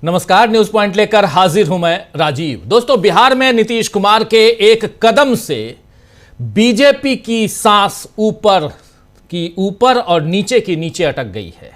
नमस्कार, news point लेकर हाजिर हूं मैं राजीव। दोस्तों, बिहार में नीतीश कुमार के एक कदम से बीजेपी की सांस ऊपर और नीचे की नीचे अटक गई है।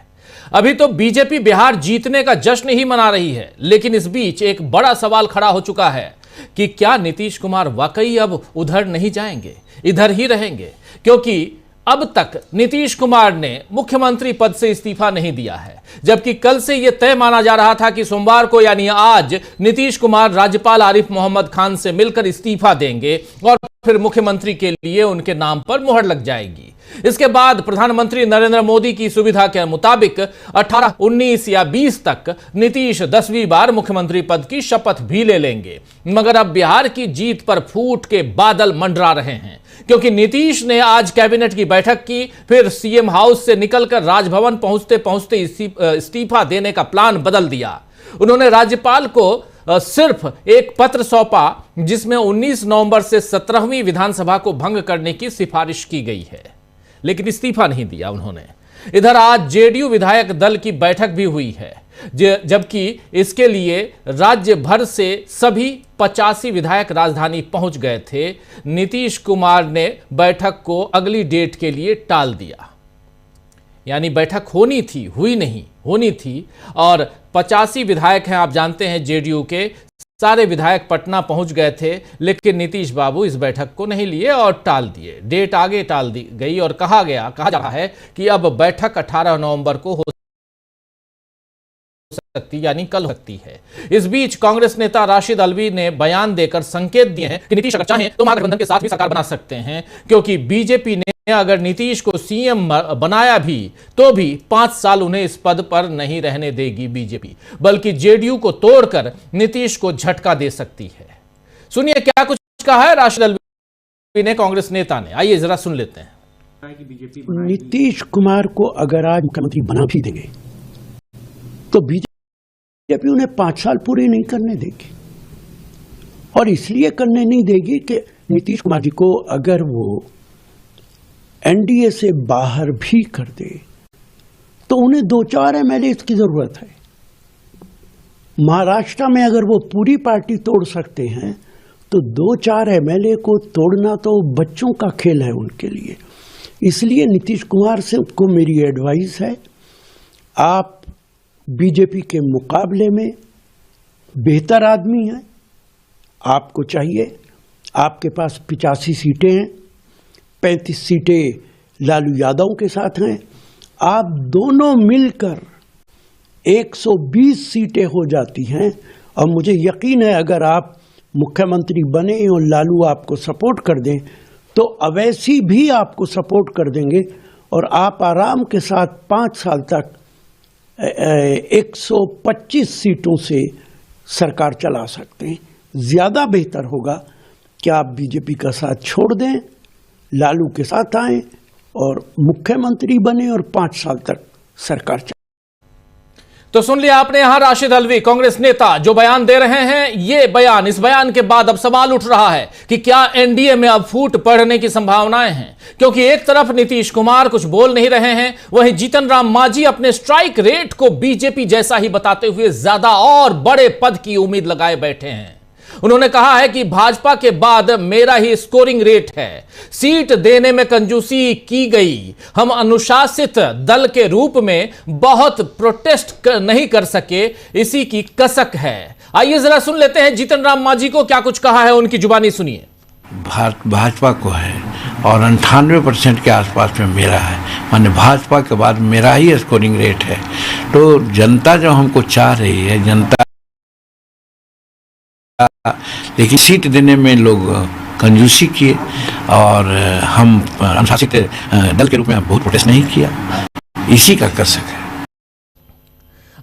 अभी तो बीजेपी बिहार जीतने का जश्न ही मना रही है, लेकिन इस बीच एक बड़ा सवाल खड़ा हो चुका है कि क्या नीतीश कुमार वाकई अब उधर नहीं जाएंगे, इधर ही रहेंगे? क्योंकि अब तक नीतीश कुमार ने मुख्यमंत्री पद से इस्तीफा नहीं दिया है, जबकि कल से यह तय माना जा रहा था कि सोमवार को यानी आज नीतीश कुमार राज्यपाल आरिफ मोहम्मद खान से मिलकर इस्तीफा देंगे और फिर मुख्यमंत्री के लिए उनके नाम पर मुहर लग जाएगी। इसके बाद प्रधानमंत्री नरेंद्र मोदी की सुविधा के मुताबिक 18, 19 या 20 तक नीतीश 10वीं बार मुख्यमंत्री पद की शपथ भी ले लेंगे। मगर अब बिहार की जीत पर फूट के बादल मंडरा रहे हैं, क्योंकि नीतीश ने आज कैबिनेट की बैठक की, फिर सीएम हाउस से निकलकर राजभवन पहुंचते पहुंचते इस्तीफा देने का प्लान बदल दिया। उन्होंने राज्यपाल को सिर्फ एक पत्र सौंपा जिसमें 19 नवंबर से 17वीं विधानसभा को भंग करने की सिफारिश की गई है, लेकिन इस्तीफा नहीं दिया उन्होंने। इधर आज जेडीयू विधायक दल की बैठक भी हुई है, जबकि इसके लिए राज्य भर से सभी 85 विधायक राजधानी पहुंच गए थे। नीतीश कुमार ने बैठक को अगली डेट के लिए टाल दिया, यानी बैठक होनी थी, हुई नहीं, होनी थी। और 85 विधायक हैं, आप जानते हैं जेडीयू के, सारे विधायक पटना पहुंच गए थे, लेकिन नीतीश बाबू इस बैठक को नहीं लिए और टाल दिए। डेट आगे टाल दी गई और कहा जा रहा है कि अब बैठक 18 नवंबर को हो सकती, यानी कल हो सकती है। इस बीच कांग्रेस नेता राशिद अल्वी ने बयान देकर संकेत दिए हैं कि नीतीश अगर चाहें तो महागठबंधन के साथ भी सरकार बना सकते हैं, क्योंकि बीजेपी ने अगर नीतीश को सीएम बनाया भी तो भी 5 साल उन्हें इस पद पर नहीं रहने देगी बीजेपी, बल्कि जेडीयू को तोड़कर नीतीश को झटका दे सकती है। सुनिए क्या कुछ कहा है राशिद अल्वी ने, कांग्रेस नेता ने। आइए जरा सुन लेते हैं। नीतीश कुमार को अगर आज मुख्यमंत्री बना भी देंगे तो बीजेपी उन्हें 5 साल पूरे नहीं करने देगी, और इसलिए करने नहीं देगी कि नीतीश कुमार जी को अगर वो एनडीए से बाहर भी कर दे तो उन्हें 2-4 एमएलए की जरूरत है। महाराष्ट्र में अगर वो पूरी पार्टी तोड़ सकते हैं तो 2-4 एमएलए को तोड़ना तो बच्चों का खेल है उनके लिए। इसलिए नीतीश कुमार से को मेरी एडवाइस है, आप बीजेपी के मुकाबले में बेहतर आदमी हैं, आपको चाहिए, आपके पास 85 सीटें हैं, 35 सीटें लालू यादव के साथ हैं, आप दोनों मिलकर 120 सीटें हो जाती हैं। और मुझे यकीन है अगर आप मुख्यमंत्री बने और लालू आपको सपोर्ट कर दें तो अवैसी भी आपको सपोर्ट कर देंगे और आप आराम के साथ 5 साल तक 125 सीटों से सरकार चला सकते हैं। ज़्यादा बेहतर होगा कि आप बीजेपी का साथ छोड़ दें, लालू के साथ आए और मुख्यमंत्री बने और 5 साल तक सरकार चले। तो सुन लिया आपने यहां राशिद अल्वी, कांग्रेस नेता, जो बयान दे रहे हैं। इस बयान के बाद अब सवाल उठ रहा है कि क्या एनडीए में अब फूट पड़ने की संभावनाएं हैं, क्योंकि एक तरफ नीतीश कुमार कुछ बोल नहीं रहे हैं, वहीं जीतन राम मांझी अपने स्ट्राइक रेट को बीजेपी जैसा ही बताते हुए ज्यादा और बड़े पद की उम्मीद लगाए बैठे हैं। उन्होंने कहा है कि भाजपा के बाद मेरा ही स्कोरिंग रेट है, सीट देने में कंजूसी की गई, हम अनुशासित दल के रूप में बहुत प्रोटेस्ट नहीं कर सके, इसी की कसक है। आइए जरा सुन लेते हैं जीतन राम मांझी को क्या कुछ कहा है, उनकी जुबानी सुनिए। भाजपा को है और 98% के आसपास में मेरा है, माने भाजपा के बाद मेरा ही स्कोरिंग रेट है। तो जनता जो हमको चाह रही है, जनता, लेकिन सीट देने में लोग कंजूसी किए और हम अनुशासित दल के रूप में बहुत प्रोटेस्ट नहीं किया, इसी का कसक है।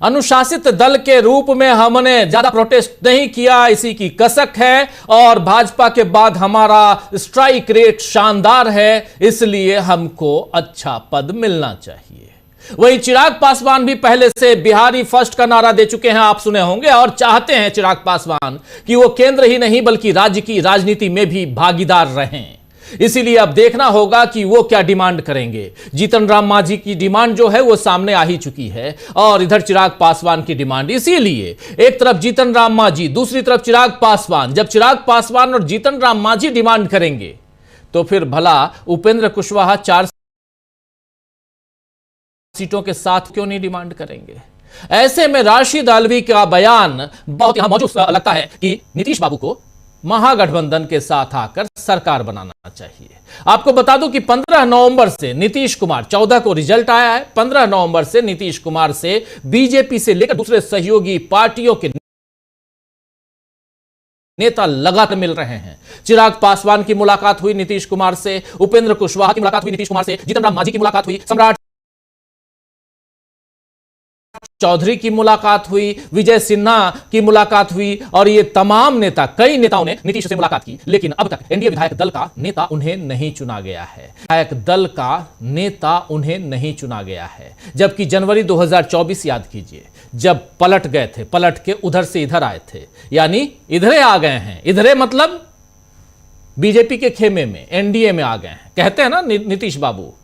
अनुशासित दल के रूप में हमने ज्यादा प्रोटेस्ट नहीं किया, इसी की कसक है, और भाजपा के बाद हमारा स्ट्राइक रेट शानदार है, इसलिए हमको अच्छा पद मिलना चाहिए। वहीं चिराग पासवान भी पहले से बिहारी फर्स्ट का नारा दे चुके हैं, आप सुने होंगे, और चाहते हैं चिराग पासवान कि वो केंद्र ही नहीं बल्कि राज्य की राजनीति में भी भागीदार रहें। इसीलिए अब देखना होगा कि वो क्या डिमांड करेंगे। जीतन राम मांझी की डिमांड जो है वो सामने आ ही चुकी है और इधर चिराग पासवान की डिमांड। इसीलिए एक तरफ जीतन राम मांझी, दूसरी तरफ चिराग पासवान। जब चिराग पासवान और जीतन राम मांझी डिमांड करेंगे तो फिर भला उपेंद्र कुशवाहा 4 सीटों के साथ क्यों नहीं डिमांड करेंगे? ऐसे में राशिद अल्वी का बयान बहुत यहां मौजूद लगता है कि नीतीश बाबू को महागठबंधन के साथ आकर सरकार बनाना चाहिए। आपको बता दूं कि 15 नवंबर से नीतीश कुमार, 14 को रिजल्ट आया है, 15 नवंबर से नीतीश कुमार से बीजेपी से लेकर दूसरे सहयोगी पार्टियों के नेता लगातार मिल रहे हैं। चिराग पासवान की मुलाकात हुई नीतीश कुमार से, उपेंद्र कुशवाहा की मुलाकात हुई नीतीश कुमार से, जीतन राम मांझी की मुलाकात हुई, सम्राट चौधरी की मुलाकात हुई, विजय सिन्हा की मुलाकात हुई और ये तमाम नेता, कई नेताओं ने नीतीश से मुलाकात की, लेकिन अब तक एनडीए विधायक दल का नेता उन्हें नहीं चुना गया है। विधायक दल का नेता उन्हें नहीं चुना गया है। जबकि जनवरी 2024 याद कीजिए, जब पलट गए थे, पलट के उधर से इधर आए थे, यानी इधरे आ गए हैं। इधरे मतलब बीजेपी के खेमे में, एनडीए में आ गए हैं। कहते हैं ना नीतीश बाबू,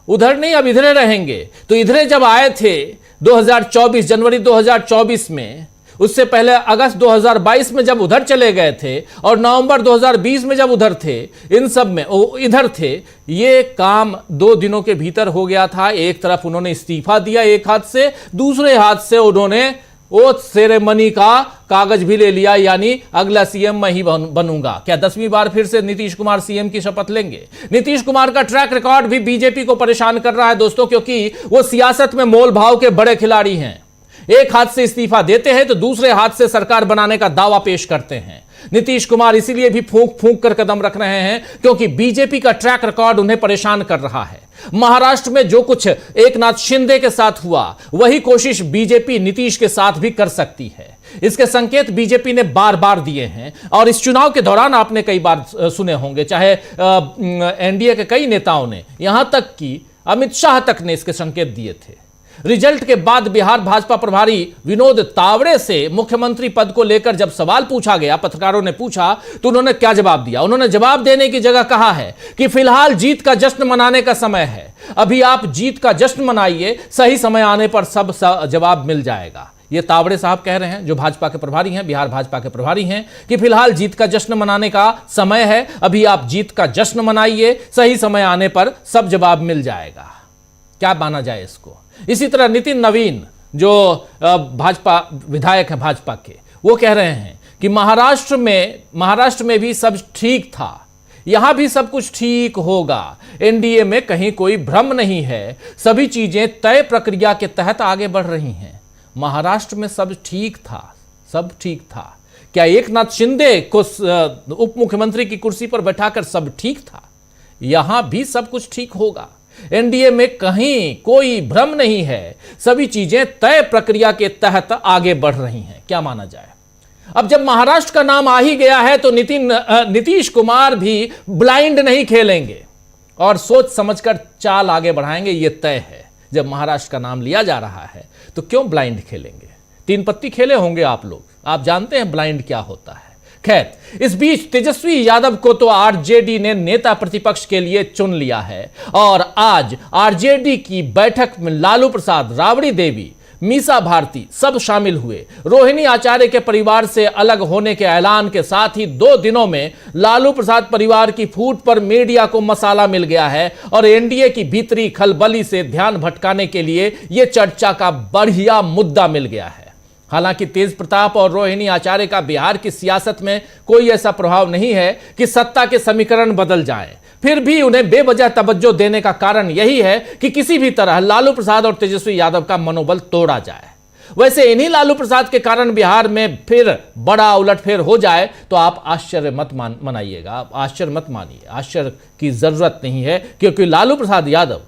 उधर नहीं अब इधरे रहेंगे। तो इधरे जब आए थे 2024, जनवरी 2024 में, उससे पहले अगस्त 2022 में जब उधर चले गए थे और नवंबर 2020 में जब उधर थे, इन सब में इधर थे, ये काम 2 दिनों के भीतर हो गया था। एक तरफ उन्होंने इस्तीफा दिया एक हाथ से, दूसरे हाथ से उन्होंने ओथ सेरेमनी का कागज भी ले लिया, यानी अगला सीएम मैं ही बनूंगा। क्या 10वीं बार फिर से नीतीश कुमार सीएम की शपथ लेंगे? नीतीश कुमार का ट्रैक रिकॉर्ड भी बीजेपी को परेशान कर रहा है दोस्तों, क्योंकि वो सियासत में मोल भाव के बड़े खिलाड़ी हैं। एक हाथ से इस्तीफा देते हैं तो दूसरे हाथ से सरकार बनाने का दावा पेश करते हैं। नीतीश कुमार इसीलिए भी फूंक फूंक कर कदम रख रहे हैं क्योंकि बीजेपी का ट्रैक रिकॉर्ड उन्हें परेशान कर रहा है। महाराष्ट्र में जो कुछ एकनाथ शिंदे के साथ हुआ, वही कोशिश बीजेपी नीतीश के साथ भी कर सकती है। इसके संकेत बीजेपी ने बार बार दिए हैं और इस चुनाव के दौरान आपने कई बार सुने होंगे, चाहे एनडीए के कई नेताओं ने, यहां तक कि अमित शाह तक ने इसके संकेत दिए थे। रिजल्ट के बाद बिहार भाजपा प्रभारी विनोद तावड़े से मुख्यमंत्री पद को लेकर जब सवाल पूछा गया, पत्रकारों ने पूछा, तो उन्होंने क्या जवाब दिया? उन्होंने जवाब देने की जगह कहा है कि फिलहाल जीत का जश्न मनाने का समय है, अभी आप जीत का जश्न मनाइए, सही समय आने पर सब जवाब मिल जाएगा। ये तावड़े साहब कह रहे हैं, जो भाजपा के प्रभारी हैं, बिहार भाजपा के प्रभारी हैं, कि फिलहाल जीत का जश्न मनाने का समय है, अभी आप जीत का जश्न मनाइए, सही समय आने पर सब जवाब मिल जाएगा। क्या माना जाए इसको? इसी तरह नितिन नवीन, जो भाजपा विधायक हैं भाजपा के, वो कह रहे हैं कि महाराष्ट्र में भी सब ठीक था, यहां भी सब कुछ ठीक होगा, एनडीए में कहीं कोई भ्रम नहीं है, सभी चीजें तय प्रक्रिया के तहत आगे बढ़ रही हैं। महाराष्ट्र में सब ठीक था, सब ठीक था। क्या एकनाथ शिंदे को उप मुख्यमंत्री की कुर्सी पर बैठाकर सब ठीक था? यहां भी सब कुछ ठीक होगा। एनडीए में कहीं कोई भ्रम नहीं है, सभी चीजें तय प्रक्रिया के तहत आगे बढ़ रही हैं। क्या माना जाए? अब जब महाराष्ट्र का नाम आ ही गया है तो नीतीश कुमार भी ब्लाइंड नहीं खेलेंगे और सोच समझकर चाल आगे बढ़ाएंगे, ये तय है। जब महाराष्ट्र का नाम लिया जा रहा है तो क्यों ब्लाइंड खेलेंगे? 3 पत्ती खेले होंगे आप लोग, आप जानते हैं ब्लाइंड क्या होता है। खैर, इस बीच तेजस्वी यादव को तो आरजेडी ने नेता प्रतिपक्ष के लिए चुन लिया है और आज आरजेडी की बैठक में लालू प्रसाद, राबड़ी देवी, मीसा भारती सब शामिल हुए। रोहिणी आचार्य के परिवार से अलग होने के ऐलान के साथ ही 2 दिनों में लालू प्रसाद परिवार की फूट पर मीडिया को मसाला मिल गया है और एनडीए की भीतरी खलबली से ध्यान भटकाने के लिए यह चर्चा का बढ़िया मुद्दा मिल गया है। हालांकि तेज प्रताप और रोहिणी आचार्य का बिहार की सियासत में कोई ऐसा प्रभाव नहीं है कि सत्ता के समीकरण बदल जाएं। फिर भी उन्हें बेवजह तवज्जो देने का कारण यही है कि किसी भी तरह लालू प्रसाद और तेजस्वी यादव का मनोबल तोड़ा जाए। वैसे इन्हीं लालू प्रसाद के कारण बिहार में फिर बड़ा उलटफेर हो जाए तो आप आश्चर्य मत मनाइएगा, आप आश्चर्य मत मानिए, आश्चर्य की जरूरत नहीं है, क्योंकि लालू प्रसाद यादव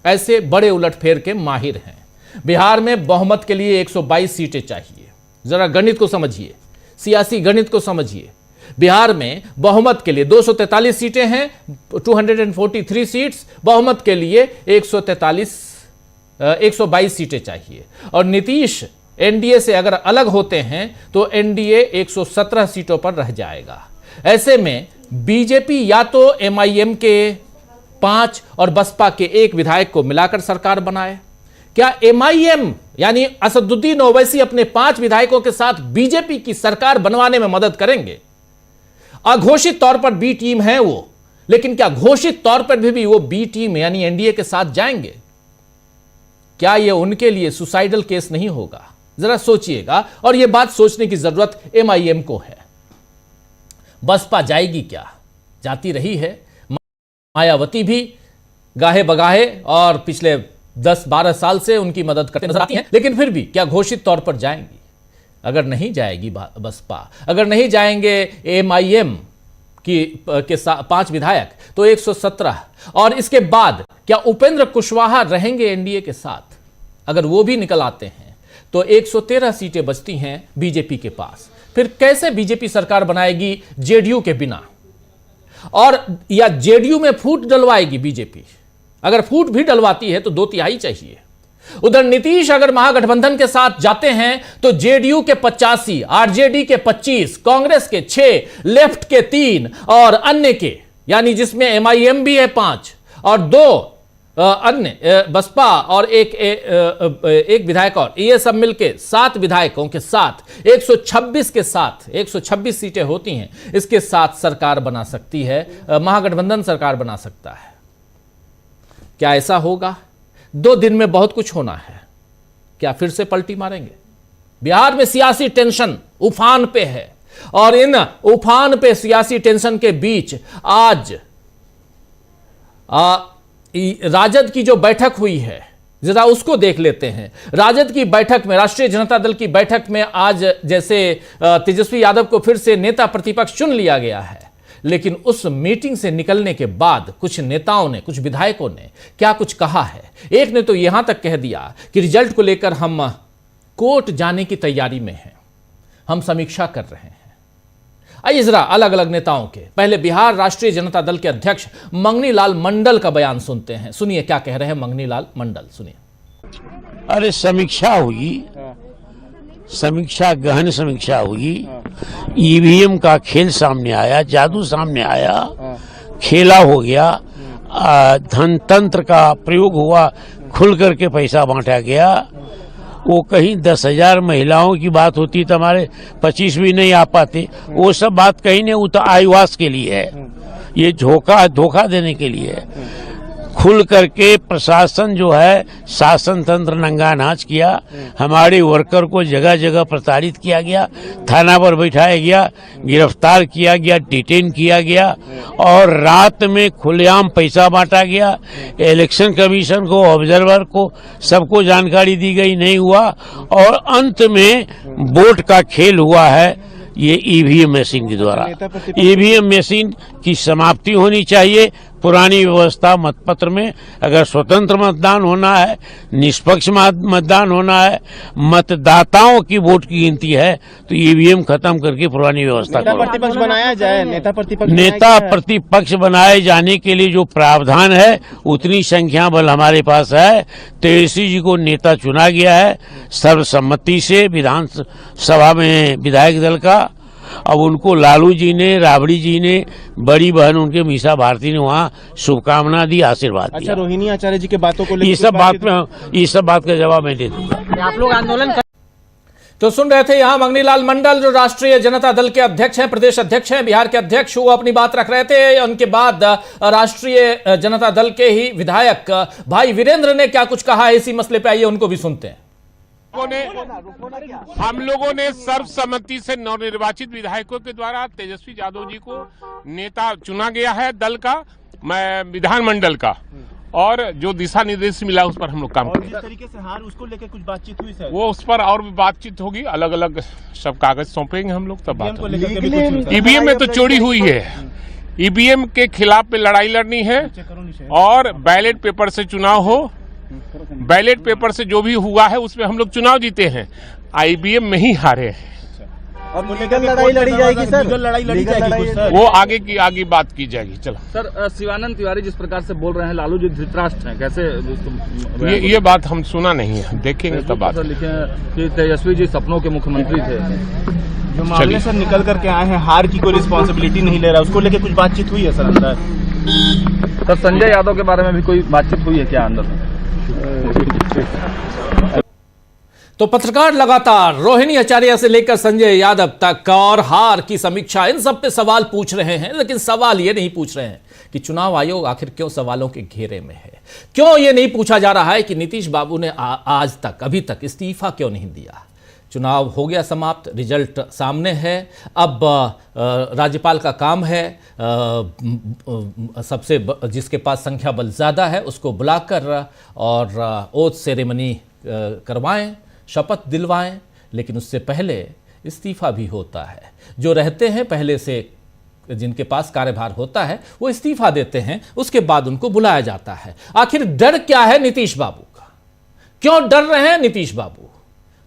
ऐसे बड़े उलटफेर के माहिर हैं। बिहार में बहुमत के लिए 122 सीटें चाहिए। जरा गणित को समझिए, सियासी गणित को समझिए। बिहार में बहुमत के लिए 243 सीटें हैं, 243 सीट्स, बहुमत के लिए 122 सीटें चाहिए। और नीतीश एनडीए से अगर अलग होते हैं तो एनडीए 117 सीटों पर रह जाएगा। ऐसे में बीजेपी या तो एमआईएम के 5 और बसपा के 1 विधायक को मिलाकर सरकार बनाए। क्या एमआईएम यानी असदुद्दीन ओवैसी अपने 5 विधायकों के साथ बीजेपी की सरकार बनवाने में मदद करेंगे? अघोषित तौर पर बी टीम है वो, लेकिन क्या घोषित तौर पर भी वो बी टीम यानी एनडीए के साथ जाएंगे? क्या यह उनके लिए सुसाइडल केस नहीं होगा? जरा सोचिएगा, और यह बात सोचने की जरूरत एमआईएम को है। बसपा जाएगी क्या? जाती रही है। मायावती भी गाहे बगाहे और पिछले 10-12 साल से उनकी मदद करते नजर आती हैं, लेकिन फिर भी क्या घोषित तौर पर जाएंगी? अगर नहीं जाएगी बसपा, अगर नहीं जाएंगे एमआईएम के 5 विधायक, तो 117, और इसके बाद क्या उपेंद्र कुशवाहा रहेंगे एनडीए के साथ? अगर वो भी निकल आते हैं तो 113 सीटें बचती हैं बीजेपी के पास। फिर कैसे बीजेपी सरकार बनाएगी जेडीयू के बिना? और या जेडीयू में फूट डलवाएगी बीजेपी? अगर फूट भी डलवाती है तो 2/3 चाहिए। उधर नीतीश अगर महागठबंधन के साथ जाते हैं तो जेडीयू के 85, आरजेडी के 25, कांग्रेस के 6, लेफ्ट के 3 और अन्य के, यानी जिसमें एमआईएम भी है 5 और 2 अन्य बसपा और एक विधायक, और ये सब मिलकर 7 विधायकों के साथ 126 के साथ 126 सीटें होती हैं। इसके साथ सरकार बना सकती है, महागठबंधन सरकार बना सकता है। क्या ऐसा होगा? 2 दिन में बहुत कुछ होना है। क्या फिर से पलटी मारेंगे? बिहार में सियासी टेंशन उफान पे है, और इन उफान पे सियासी टेंशन के बीच आज राजद की जो बैठक हुई है, जरा उसको देख लेते हैं। राजद की बैठक में, राष्ट्रीय जनता दल की बैठक में आज जैसे तेजस्वी यादव को फिर से नेता प्रतिपक्ष चुन लिया गया है, लेकिन उस मीटिंग से निकलने के बाद कुछ नेताओं ने, कुछ विधायकों ने क्या कुछ कहा है। एक ने तो यहां तक कह दिया कि रिजल्ट को लेकर हम कोर्ट जाने की तैयारी में हैं, हम समीक्षा कर रहे हैं। आइए जरा अलग अलग नेताओं के, पहले बिहार राष्ट्रीय जनता दल के अध्यक्ष मंगनी लाल मंडल का बयान सुनते हैं। सुनिए क्या कह रहे हैं मंगनी लाल मंडल, सुनिए। अरे समीक्षा हुई, समीक्षा, गहन समीक्षा हुई, ईवीएम का खेल सामने आया, जादू सामने आया, खेला हो गया, धन तंत्र का प्रयोग हुआ, खुल करके पैसा बांटा गया। वो कहीं 10,000 महिलाओं की बात होती तो हमारे 25 भी नहीं आ पाते। वो सब बात कहीं नहीं, वो तो आईवास के लिए है, ये धोखा देने के लिए है। खुल करके प्रशासन जो है, शासन तंत्र नंगा नाच किया, हमारे वर्कर को जगह जगह प्रताड़ित किया गया, थाना पर बैठाया गया, गिरफ्तार किया गया, डिटेन किया गया, और रात में खुलेआम पैसा बांटा गया। इलेक्शन कमीशन को, ऑब्जर्वर को, सबको जानकारी दी गई, नहीं हुआ, और अंत में वोट का खेल हुआ है ये ईवीएम मशीन के द्वारा। ईवीएम मशीन की समाप्ति होनी चाहिए। पुरानी व्यवस्था मतपत्र में अगर स्वतंत्र मतदान होना है, निष्पक्ष मतदान होना है, मतदाताओं की वोट की गिनती है, तो ईवीएम खत्म करके पुरानी व्यवस्था नेता प्रतिपक्ष बनाया जाए। नेता प्रतिपक्ष बनाए जाने के लिए जो प्रावधान है, उतनी संख्या बल हमारे पास है। तेजस्वी जी को नेता चुना गया है सर्वसम्मति से विधानसभा में विधायक दल का। अब उनको लालू जी ने, राबड़ी जी ने, बड़ी बहन उनके मीसा भारती ने वहाँ शुभकामना दी, आशीर्वाद दिया। अच्छा, रोहिणी आचार्य जी के बातों को लेकर ये सब बात का जवाब मैं दे दूंगा। आप लोग आंदोलन तो सुन रहे थे यहां मंगनी लाल मंडल, जो राष्ट्रीय जनता दल के अध्यक्ष हैं, प्रदेश अध्यक्ष हैं, बिहार के अध्यक्ष, वो अपनी बात रख रहे थे। उनके बाद राष्ट्रीय जनता दल के ही विधायक भाई वीरेंद्र ने क्या कुछ कहा है इसी मसले पे, आइए उनको भी सुनते हैं। हम लोगों ने सर्वसम्मति से नवनिर्वाचित विधायकों के द्वारा तेजस्वी यादव जी को नेता चुना गया है दल का, विधानमंडल का, और जो दिशा निर्देश मिला उस पर हम लोग काम करेंगे। जिस तरीके से हार, उसको लेकर कुछ बातचीत हुई सर? वो उस पर और भी बातचीत होगी, अलग अलग सब कागज सौंपेंगे हम लोग, तब बात होगी। ईवीएम में तो चोरी हुई है, ईवीएम के खिलाफ में लड़ाई लड़नी है, और बैलेट पेपर से चुनाव हो, बैलेट पेपर से जो भी हुआ है उसमें हम लोग चुनाव जीते हैं, ईवीएम में ही हारे हैं। और लीगल लड़ाई लड़ी जाएगी सर? लीगल लड़ाई लड़ी जाएगी सर? वो आगे बात की जाएगी। चलो सर, शिवानंद तिवारी जिस प्रकार से बोल रहे हैं लालू जी धृतराष्ट्र हैं, कैसे ये बात हम सुना नहीं है, देखेंगे तब बात। लिखे कि तेजस्वी जी सपनों के मुख्यमंत्री थे। जो मामले सर निकल करके आए हैं, हार की कोई रिस्पॉन्सिबिलिटी नहीं ले रहा, उसको लेके कुछ बातचीत हुई है सर अंदर? सर संजय यादव के बारे में भी कोई बातचीत हुई है क्या अंदर? तो पत्रकार लगातार रोहिणी आचार्य से लेकर संजय यादव तक और हार की समीक्षा, इन सब पे सवाल पूछ रहे हैं, लेकिन सवाल ये नहीं पूछ रहे हैं कि चुनाव आयोग आखिर क्यों सवालों के घेरे में है। क्यों ये नहीं पूछा जा रहा है कि नीतीश बाबू ने आज तक, अभी तक इस्तीफा क्यों नहीं दिया। चुनाव हो गया समाप्त, रिजल्ट सामने है, अब राज्यपाल का काम है सबसे जिसके पास संख्या बल ज़्यादा है उसको बुलाकर और ओथ सेरेमनी करवाएं, शपथ दिलवाएं, लेकिन उससे पहले इस्तीफा भी होता है। जो रहते हैं पहले से, जिनके पास कार्यभार होता है, वो इस्तीफा देते हैं, उसके बाद उनको बुलाया जाता है। आखिर डर क्या है नीतीश बाबू का? क्यों डर रहे हैं नीतीश बाबू?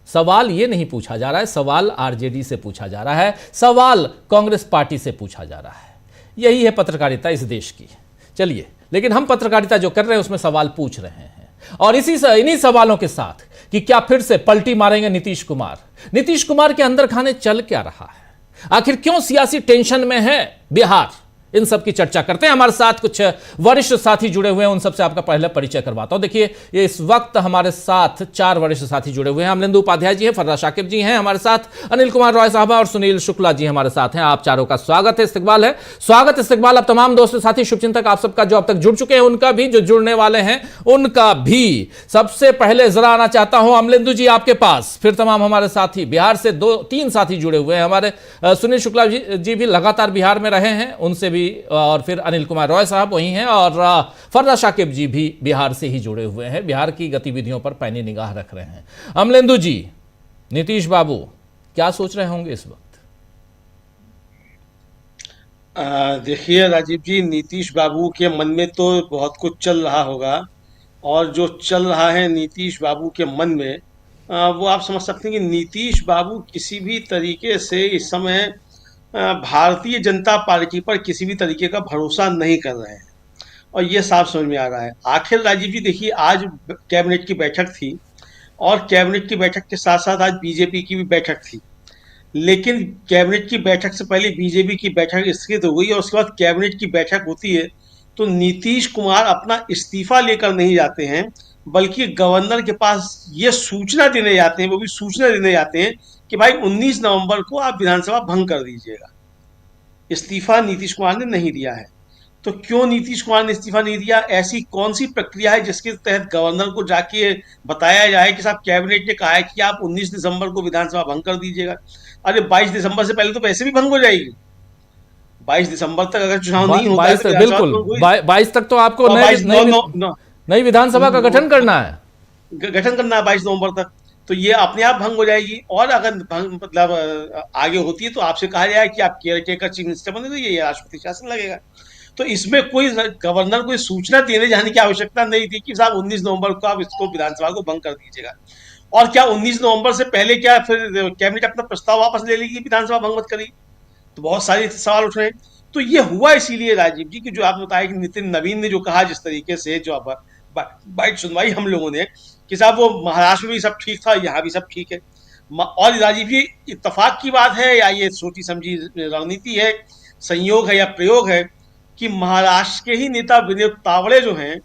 सवाल ये नहीं पूछा जा रहा है, सवाल आरजेडी से पूछा जा रहा है, सवाल कांग्रेस पार्टी से पूछा जा रहा है। यही है पत्रकारिता इस देश की। चलिए, लेकिन हम पत्रकारिता जो कर रहे हैं उसमें सवाल पूछ रहे हैं, और इन्हीं सवालों के साथ कि क्या फिर से पलटी मारेंगे नीतीश कुमार? नीतीश कुमार के अंदर खाने चल क्या रहा है? आखिर क्यों सियासी टेंशन में है बिहार? इन सब की चर्चा करते हैं। हमारे साथ कुछ वरिष्ठ साथी जुड़े हुए हैं, उन सबसे आपका पहले परिचय करवाता हूं। देखिए, ये इस वक्त हमारे साथ 4 वरिष्ठ साथी जुड़े हुए हैं। अमलेंदु उपाध्याय जी हैं, फर्रा शाकिब जी हैं हमारे साथ, अनिल कुमार रॉय साहबा और सुनील शुक्ला जी हमारे साथ हैं। आप चारों का स्वागत है, इस्तकबाल है, स्वागत इस्तकबाल। अब तमाम दोस्त साथी शुभचिंतक आप सबका जो अब तक जुड़ चुके हैं उनका भी, जो जुड़ने वाले हैं उनका भी। सबसे पहले जरा आना चाहता हूं अमलेंदु जी आपके पास, फिर तमाम हमारे साथी। बिहार से 2-3 साथी जुड़े हुए हैं हमारे, सुनील शुक्ला जी भी लगातार बिहार में रहे हैं, उनसे भी, और फिर अनिल कुमार रॉय साहब वही हैं, और फर्रा शाकिब जी भी बिहार से ही जुड़े हुए हैं, बिहार की गतिविधियों पर पैनी निगाह रख रहे हैं। अमलेंदु जी, नीतीश बाबू क्या सोच रहे होंगे इस वक्त? देखिए राजीव जी, नीतीश बाबू के मन में तो बहुत कुछ चल रहा होगा, और जो चल रहा है नीतीश बाबू के मन में, वो आप समझ सकते हैं कि नीतीश बाबू किसी भी तरीके से इस समय भारतीय जनता पार्टी पर किसी भी तरीके का भरोसा नहीं कर रहे हैं, और ये साफ समझ में आ रहा है। आखिर राजीव जी देखिए, आज कैबिनेट की बैठक थी, और कैबिनेट की बैठक के साथ साथ आज बीजेपी की भी बैठक थी, लेकिन कैबिनेट की बैठक से पहले बीजेपी की बैठक स्थगित हो गई, और उसके बाद कैबिनेट की बैठक होती है तो नीतीश कुमार अपना इस्तीफा लेकर नहीं जाते हैं, बल्कि गवर्नर के पास ये सूचना देने जाते हैं, वो भी सूचना देने जाते हैं कि भाई 19 नवंबर को आप विधानसभा भंग कर दीजिएगा। इस्तीफा नीतीश कुमार ने नहीं दिया है। तो क्यों नीतीश कुमार ने इस्तीफा नहीं दिया? ऐसी कौन सी प्रक्रिया है जिसके तहत गवर्नर को जाके बताया जाए कि साहब कैबिनेट ने कहा है कि आप 19 दिसंबर को विधानसभा भंग कर दीजिएगा? अरे 22 दिसंबर से पहले तो वैसे भी भंग हो जाएगी। 22 दिसंबर तक अगर चुनाव नहीं होता है तो बिल्कुल 22 तक तो आपको नई विधानसभा का गठन करना है, 22 नवंबर तक, तो ये अपने आप भंग हो जाएगी। और अगर मतलब आगे होती है तो आपसे कहा जाए कि आप केयर टेकर चीफ मिनिस्टर बने, तो ये राष्ट्रपति शासन लगेगा। तो इसमें कोई गवर्नर को सूचना देने जाने की आवश्यकता नहीं थी कि साहब 19 नवंबर को आप इसको विधानसभा को भंग कर दीजिएगा। और क्या 19 नवंबर से पहले क्या फिर कैबिनेट अपना प्रस्ताव वापस ले लेगी, विधानसभा भंग मत करेगी? तो बहुत सारे सवाल उठ रहे हैं। तो ये हुआ इसीलिए राजीव जी कि जो आप बताया कि नितिन नवीन ने जो कहा, जिस तरीके से जो बाइट सुनवाई हम लोगों ने कि साहब वो महाराष्ट्र में भी सब ठीक था, यहाँ भी सब ठीक है। और राजीव जी, इत्तेफाक की बात है या ये सोची समझी रणनीति है, संयोग है या प्रयोग है कि महाराष्ट्र के ही नेता विनोद तावड़े जो हैं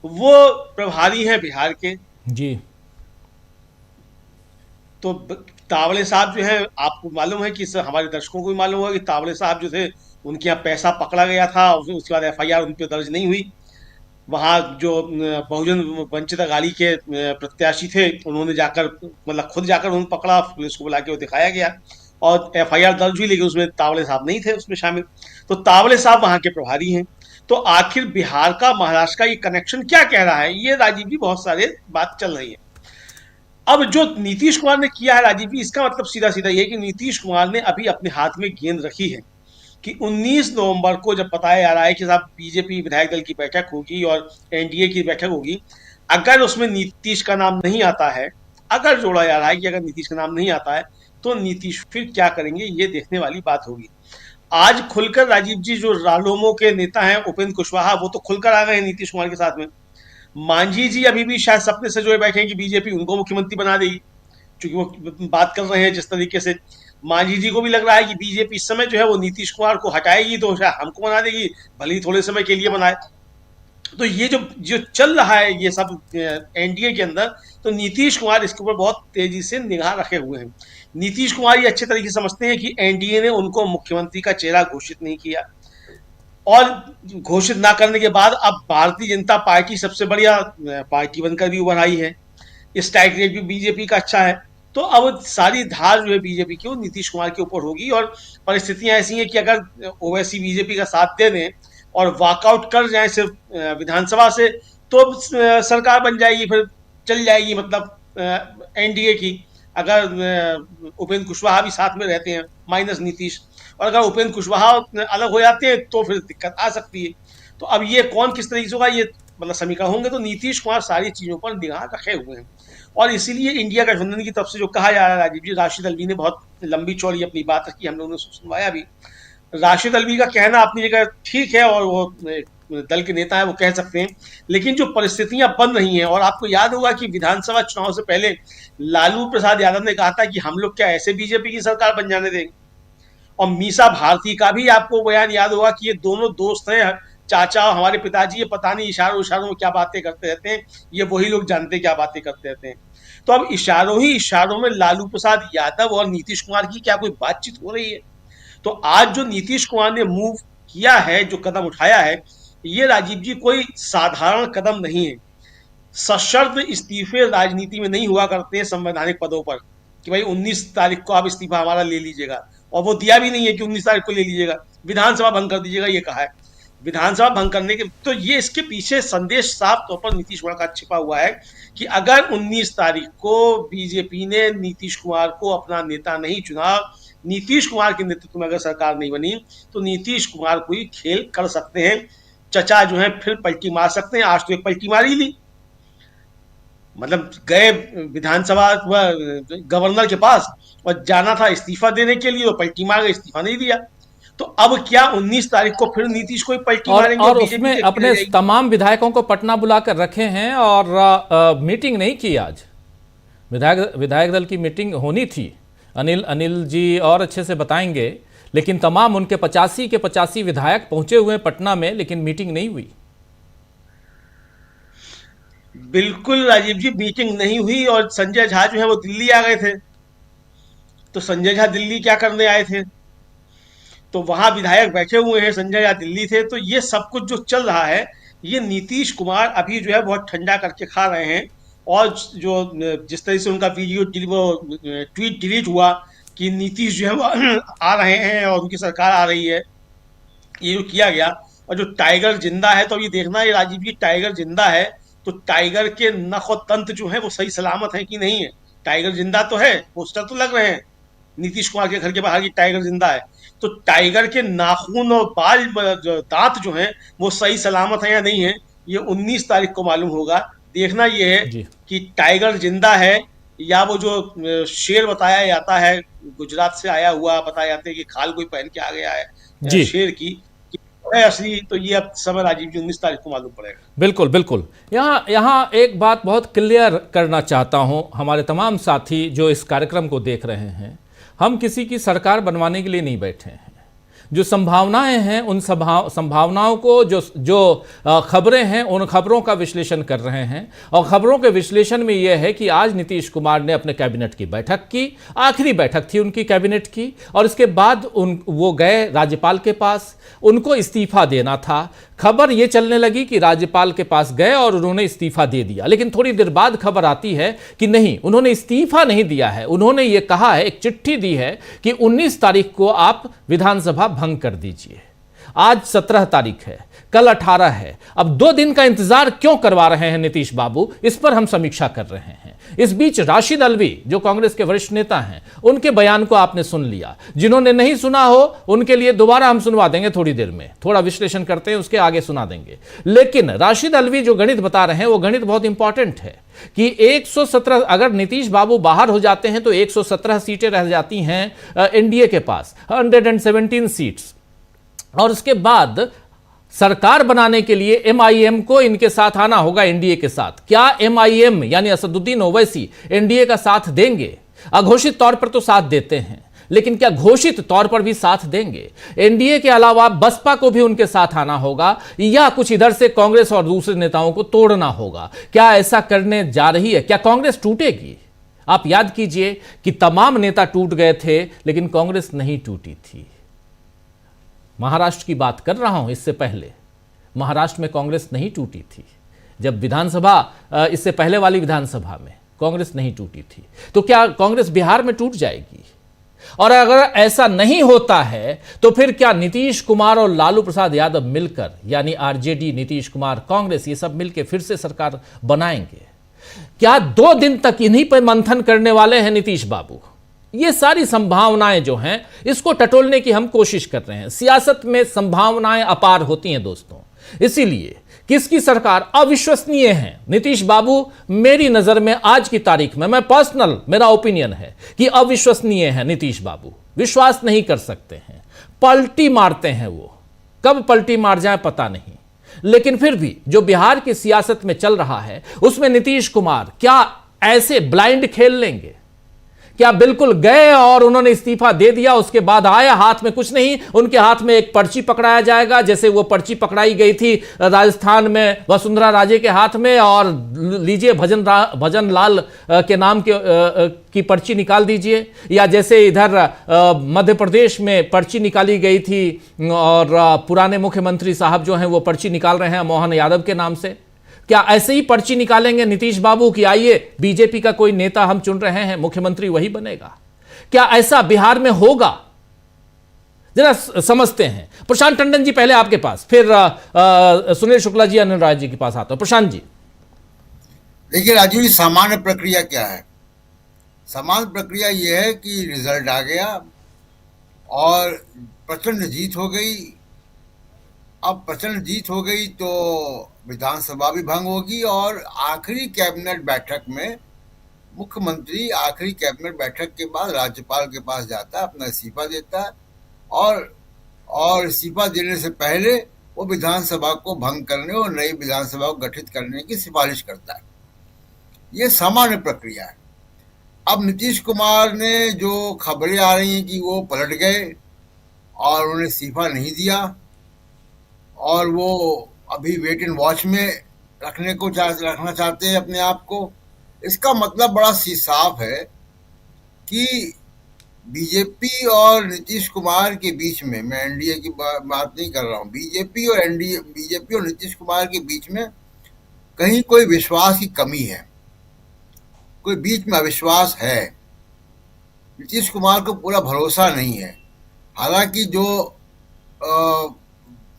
वो प्रभारी हैं बिहार के जी। तो तावड़े साहब जो है, आपको मालूम है कि हमारे दर्शकों को भी मालूम होगा कि तावड़े साहब जो थे उनके यहाँ पैसा पकड़ा गया था, उसके बाद FIR उन पर दर्ज नहीं हुई। वहाँ जो बहुजन वंचित अघाड़ी के प्रत्याशी थे उन्होंने जाकर मतलब खुद जाकर उन्होंने पकड़ा, पुलिस को बुला के वो दिखाया गया और FIR दर्ज हुई, लेकिन उसमें तावड़े साहब नहीं थे उसमें शामिल। तो तावड़े साहब वहाँ के प्रभारी हैं। तो आखिर बिहार का महाराष्ट्र का ये कनेक्शन क्या कह रहा है, ये राजीव जी बहुत सारे बात चल रही है। अब जो नीतीश कुमार ने किया है राजीव जी, इसका मतलब सीधा सीधा ये कि नीतीश कुमार ने अभी अपने हाथ में गेंद रखी है कि 19 नवंबर को जब बताया जा रहा है कि साहब बीजेपी विधायक दल की बैठक होगी और NDA की बैठक होगी, अगर उसमें नीतीश का नाम नहीं आता है, अगर जोड़ा जा रहा है कि अगर नीतीश का नाम नहीं आता है तो नीतीश फिर क्या करेंगे, ये देखने वाली बात होगी। आज खुलकर राजीव जी जो रालोमो के नेता हैं उपेंद्र कुशवाहा, वो तो खुलकर आ गए हैं नीतीश कुमार के साथ में। मांझी जी अभी भी शायद सपने से जो बैठे हैं कि बीजेपी उनको मुख्यमंत्री बना देगी। चूंकि वो बात कर रहे हैं जिस तरीके से, मांझी जी को भी लग रहा है कि बीजेपी इस समय जो है वो नीतीश कुमार को हटाएगी तो शायद हमको बना देगी, भले ही थोड़े समय के लिए बनाए। तो ये जो जो चल रहा है ये सब एनडीए के अंदर, तो नीतीश कुमार इसके ऊपर बहुत तेजी से निगाह रखे हुए हैं। नीतीश कुमार ये अच्छे तरीके से समझते हैं कि एनडीए ने उनको मुख्यमंत्री का चेहरा घोषित नहीं किया, और घोषित ना करने के बाद अब भारतीय जनता पार्टी सबसे बढ़िया पार्टी बनकर भी उभर आई है, स्ट्राइक रेट भी बीजेपी का अच्छा है। तो अब सारी धार जो है बीजेपी की वो नीतीश कुमार के ऊपर होगी, और परिस्थितियां ऐसी हैं कि अगर ओवैसी बीजेपी का साथ दे दें और वॉकआउट कर जाए सिर्फ विधानसभा से, तो सरकार बन जाएगी, फिर चल जाएगी मतलब एनडीए की। अगर उपेंद्र कुशवाहा भी साथ में रहते हैं माइनस नीतीश, और अगर उपेंद्र कुशवाहा अलग हो जाते हैं तो फिर दिक्कत आ सकती है। तो अब ये कौन किस तरीके से होगा ये मतलब समीकरण होंगे। तो नीतीश कुमार सारी चीजों पर निगाह रखे हुए हैं, और इसीलिए इंडिया गठबंधन की तरफ से जो कहा जा रहा है, राजीव जी, राशिद अल्वी ने बहुत लंबी चौड़ी अपनी बात रखी, हम लोगों ने सुनवाया भी। राशिद अल्वी का कहना अपनी जगह ठीक है, और वो दल के नेता है, वो कह सकते हैं, लेकिन जो परिस्थितियां बन रही हैं, और आपको याद होगा कि विधानसभा चुनाव से पहले लालू प्रसाद यादव ने कहा था कि हम लोग क्या ऐसे बीजेपी की सरकार बन जाने देंगे। और मीसा भारती का भी आपको बयान याद होगा कि ये दोनों दोस्त हैं, चाचा और हमारे पिताजी, ये पता नहीं इशारों में क्या बातें करते रहते हैं, ये वही लोग जानते हैं क्या बातें करते रहते हैं। तो अब इशारों में लालू प्रसाद यादव और नीतीश कुमार की क्या कोई बातचीत हो रही है? तो आज जो नीतीश कुमार ने मूव किया है, जो कदम उठाया है, ये राजीव जी कोई साधारण कदम नहीं है। सशर्त इस्तीफे राजनीति में नहीं हुआ करते हैं संवैधानिक पदों पर, कि भाई 19 तारीख को आप इस्तीफा हमारा ले लीजिएगा, और वो दिया भी नहीं है कि 19 तारीख को ले लीजिएगा, विधानसभा भंग कर दीजिएगा, ये कहा है। विधानसभा भंग करने के, तो ये इसके पीछे संदेश साफ तौर पर नीतीश कुमार का छिपा हुआ है कि अगर 19 तारीख को बीजेपी ने नीतीश कुमार को अपना नेता नहीं चुना, नीतीश कुमार के नेतृत्व में अगर सरकार नहीं बनी, तो नीतीश कुमार कोई खेल कर सकते हैं। चचा जो है फिर पलटी मार सकते हैं। आज तो एक पलटी मारी ली, मतलब गए विधानसभा गवर्नर के पास और जाना था इस्तीफा देने के लिए, तो पलटी मार गए, इस्तीफा नहीं दिया। तो अब क्या 19 तारीख को फिर नीतीश को पलटी मारेंगे? और उसमें अपने तमाम विधायकों को पटना बुलाकर रखे हैं, और मीटिंग नहीं की आज। विधायक दल की मीटिंग होनी थी, अनिल जी और अच्छे से बताएंगे, लेकिन तमाम उनके 85 के 85 विधायक पहुंचे हुए हैं पटना में, लेकिन मीटिंग नहीं हुई। बिल्कुल राजीव जी, मीटिंग नहीं हुई, और संजय झा जो है वो दिल्ली आ गए थे। तो संजय झा दिल्ली क्या करने आए थे? तो वहां विधायक बैठे हुए हैं, संजय झा दिल्ली थे। तो ये सब कुछ जो चल रहा है, ये नीतीश कुमार अभी जो है बहुत ठंडा करके खा रहे हैं। और जो जिस तरह से उनका ट्वीट डिलीट हुआ कि नीतीश जो है वो आ रहे हैं और उनकी सरकार आ रही है, ये जो किया गया, और जो टाइगर जिंदा है, तो ये देखना है राजीव जी, टाइगर जिंदा है तो टाइगर के नख और तंत्र जो है वो सही सलामत है कि नहीं है। टाइगर जिंदा तो है, पोस्टर तो लग रहे हैं नीतीश कुमार के घर के बाहर की टाइगर जिंदा है, तो टाइगर के नाखून और बाल दांत जो हैं वो सही सलामत है या नहीं है, ये 19 तारीख को मालूम होगा। देखना ये है कि टाइगर जिंदा है, या वो जो शेर बताया जाता है गुजरात से आया हुआ, बताया जाता है कि खाल कोई पहन के आ गया है शेर की, है असली। तो ये अब समय राजीव जी 19 तारीख को मालूम पड़ेगा। बिल्कुल बिल्कुल। यहाँ एक बात बहुत क्लियर करना चाहता हूँ हमारे तमाम साथी जो इस कार्यक्रम को देख रहे हैं, हम किसी की सरकार बनवाने के लिए नहीं बैठे हैं। जो संभावनाएं हैं उन संभावनाओं को जो खबरें हैं उन खबरों का विश्लेषण कर रहे हैं, और खबरों के विश्लेषण में यह है कि आज नीतीश कुमार ने अपने कैबिनेट की बैठक की, आखिरी बैठक थी उनकी कैबिनेट की, और इसके बाद वो गए राज्यपाल के पास, उनको इस्तीफा देना था। खबर ये चलने लगी कि राज्यपाल के पास गए और उन्होंने इस्तीफा दे दिया, लेकिन थोड़ी देर बाद खबर आती है कि नहीं, उन्होंने इस्तीफा नहीं दिया है। उन्होंने ये कहा है, एक चिट्ठी दी है कि 19 तारीख को आप विधानसभा भंग कर दीजिए। आज 17 तारीख है, कल 18 है। अब 2 दिन का इंतजार क्यों करवा रहे हैं नीतीश बाबू, इस पर हम समीक्षा कर रहे हैं। इस बीच राशिद अल्वी जो कांग्रेस के वरिष्ठ नेता हैं, उनके बयान को आपने सुन लिया। जिन्होंने नहीं सुना हो उनके लिए दोबारा हम सुनवा देंगे थोड़ी देर में, थोड़ा विश्लेषण करते हैं उसके आगे सुना देंगे। लेकिन राशिद अल्वी जो गणित बता रहे हैं वो गणित बहुत इंपॉर्टेंट है कि 117, अगर नीतीश बाबू बाहर हो जाते हैं तो 117 सीटें रह जाती हैं एनडीए के पास, 117 सीट्स, और उसके बाद सरकार बनाने के लिए एमआईएम को इनके साथ आना होगा, एनडीए के साथ। क्या एमआईएम यानी असदुद्दीन ओवैसी एनडीए का साथ देंगे? अघोषित तौर पर तो साथ देते हैं, लेकिन क्या घोषित तौर पर भी साथ देंगे? एनडीए के अलावा बसपा को भी उनके साथ आना होगा या कुछ इधर से कांग्रेस और दूसरे नेताओं को तोड़ना होगा? क्या ऐसा करने जा रही है? क्या कांग्रेस टूटेगी? आप याद कीजिए कि तमाम नेता टूट गए थे, लेकिन कांग्रेस नहीं टूटी थी। महाराष्ट्र की बात कर रहा हूं, इससे पहले महाराष्ट्र में कांग्रेस नहीं टूटी थी। जब विधानसभा, इससे पहले वाली विधानसभा में कांग्रेस नहीं टूटी थी, तो क्या कांग्रेस बिहार में टूट जाएगी? और अगर ऐसा नहीं होता है तो फिर क्या नीतीश कुमार और लालू प्रसाद यादव मिलकर, यानी आरजेडी, नीतीश कुमार, कांग्रेस, ये सब मिलकर फिर से सरकार बनाएंगे? क्या 2 दिन तक इन्हीं पर मंथन करने वाले हैं नीतीश बाबू? ये सारी संभावनाएं जो हैं, इसको टटोलने की हम कोशिश कर रहे हैं। सियासत में संभावनाएं अपार होती हैं दोस्तों, इसीलिए किसकी सरकार अविश्वसनीय है? नीतीश बाबू मेरी नजर में आज की तारीख में, मैं पर्सनल, मेरा ओपिनियन है कि अविश्वसनीय है नीतीश बाबू। विश्वास नहीं कर सकते हैं, पलटी मारते हैं वो, कब पलटी मार जाए पता नहीं। लेकिन फिर भी जो बिहार की सियासत में चल रहा है, उसमें नीतीश कुमार क्या ऐसे ब्लाइंड खेल लेंगे? क्या बिल्कुल गए और उन्होंने इस्तीफा दे दिया, उसके बाद आया हाथ में कुछ नहीं, उनके हाथ में एक पर्ची पकड़ाया जाएगा, जैसे वो पर्ची पकड़ाई गई थी राजस्थान में वसुंधरा राजे के हाथ में, और लीजिए भजन लाल के नाम की पर्ची निकाल दीजिए, या जैसे इधर मध्य प्रदेश में पर्ची निकाली गई थी और पुराने मुख्यमंत्री साहब जो हैं वो पर्ची निकाल रहे हैं मोहन यादव के नाम से। क्या ऐसे ही पर्ची निकालेंगे नीतीश बाबू कि आइए बीजेपी का कोई नेता हम चुन रहे हैं, मुख्यमंत्री वही बनेगा? क्या ऐसा बिहार में होगा? जरा समझते हैं। प्रशांत टंडन जी पहले आपके पास, फिर सुनील शुक्ला जी, अनिल राय जी के पास आता हूं। प्रशांत जी, देखिए राजीव जी, सामान्य प्रक्रिया क्या है? सामान्य प्रक्रिया यह है कि रिजल्ट आ गया और प्रचंड जीत हो गई। अब प्रचंड जीत हो गई तो विधानसभा भी भंग होगी और आखिरी कैबिनेट बैठक में मुख्यमंत्री आखिरी कैबिनेट बैठक के बाद राज्यपाल के पास जाता है, अपना इस्तीफा देता है और इस्तीफा देने से पहले वो विधानसभा को भंग करने और नई विधानसभा को गठित करने की सिफारिश करता है। ये सामान्य प्रक्रिया है। अब नीतीश कुमार ने जो खबरें आ रही हैं कि वो पलट गए और उन्होंने इस्तीफा नहीं दिया और वो अभी वेट एंड वॉच में रखना चाहते हैं अपने आप को, इसका मतलब बड़ा सी साफ है कि बीजेपी और नीतीश कुमार के बीच में, मैं एनडीए की बात नहीं कर रहा हूँ, बीजेपी और नीतीश कुमार के बीच में कहीं कोई विश्वास की कमी है, कोई बीच में अविश्वास है। नीतीश कुमार को पूरा भरोसा नहीं है। हालांकि जो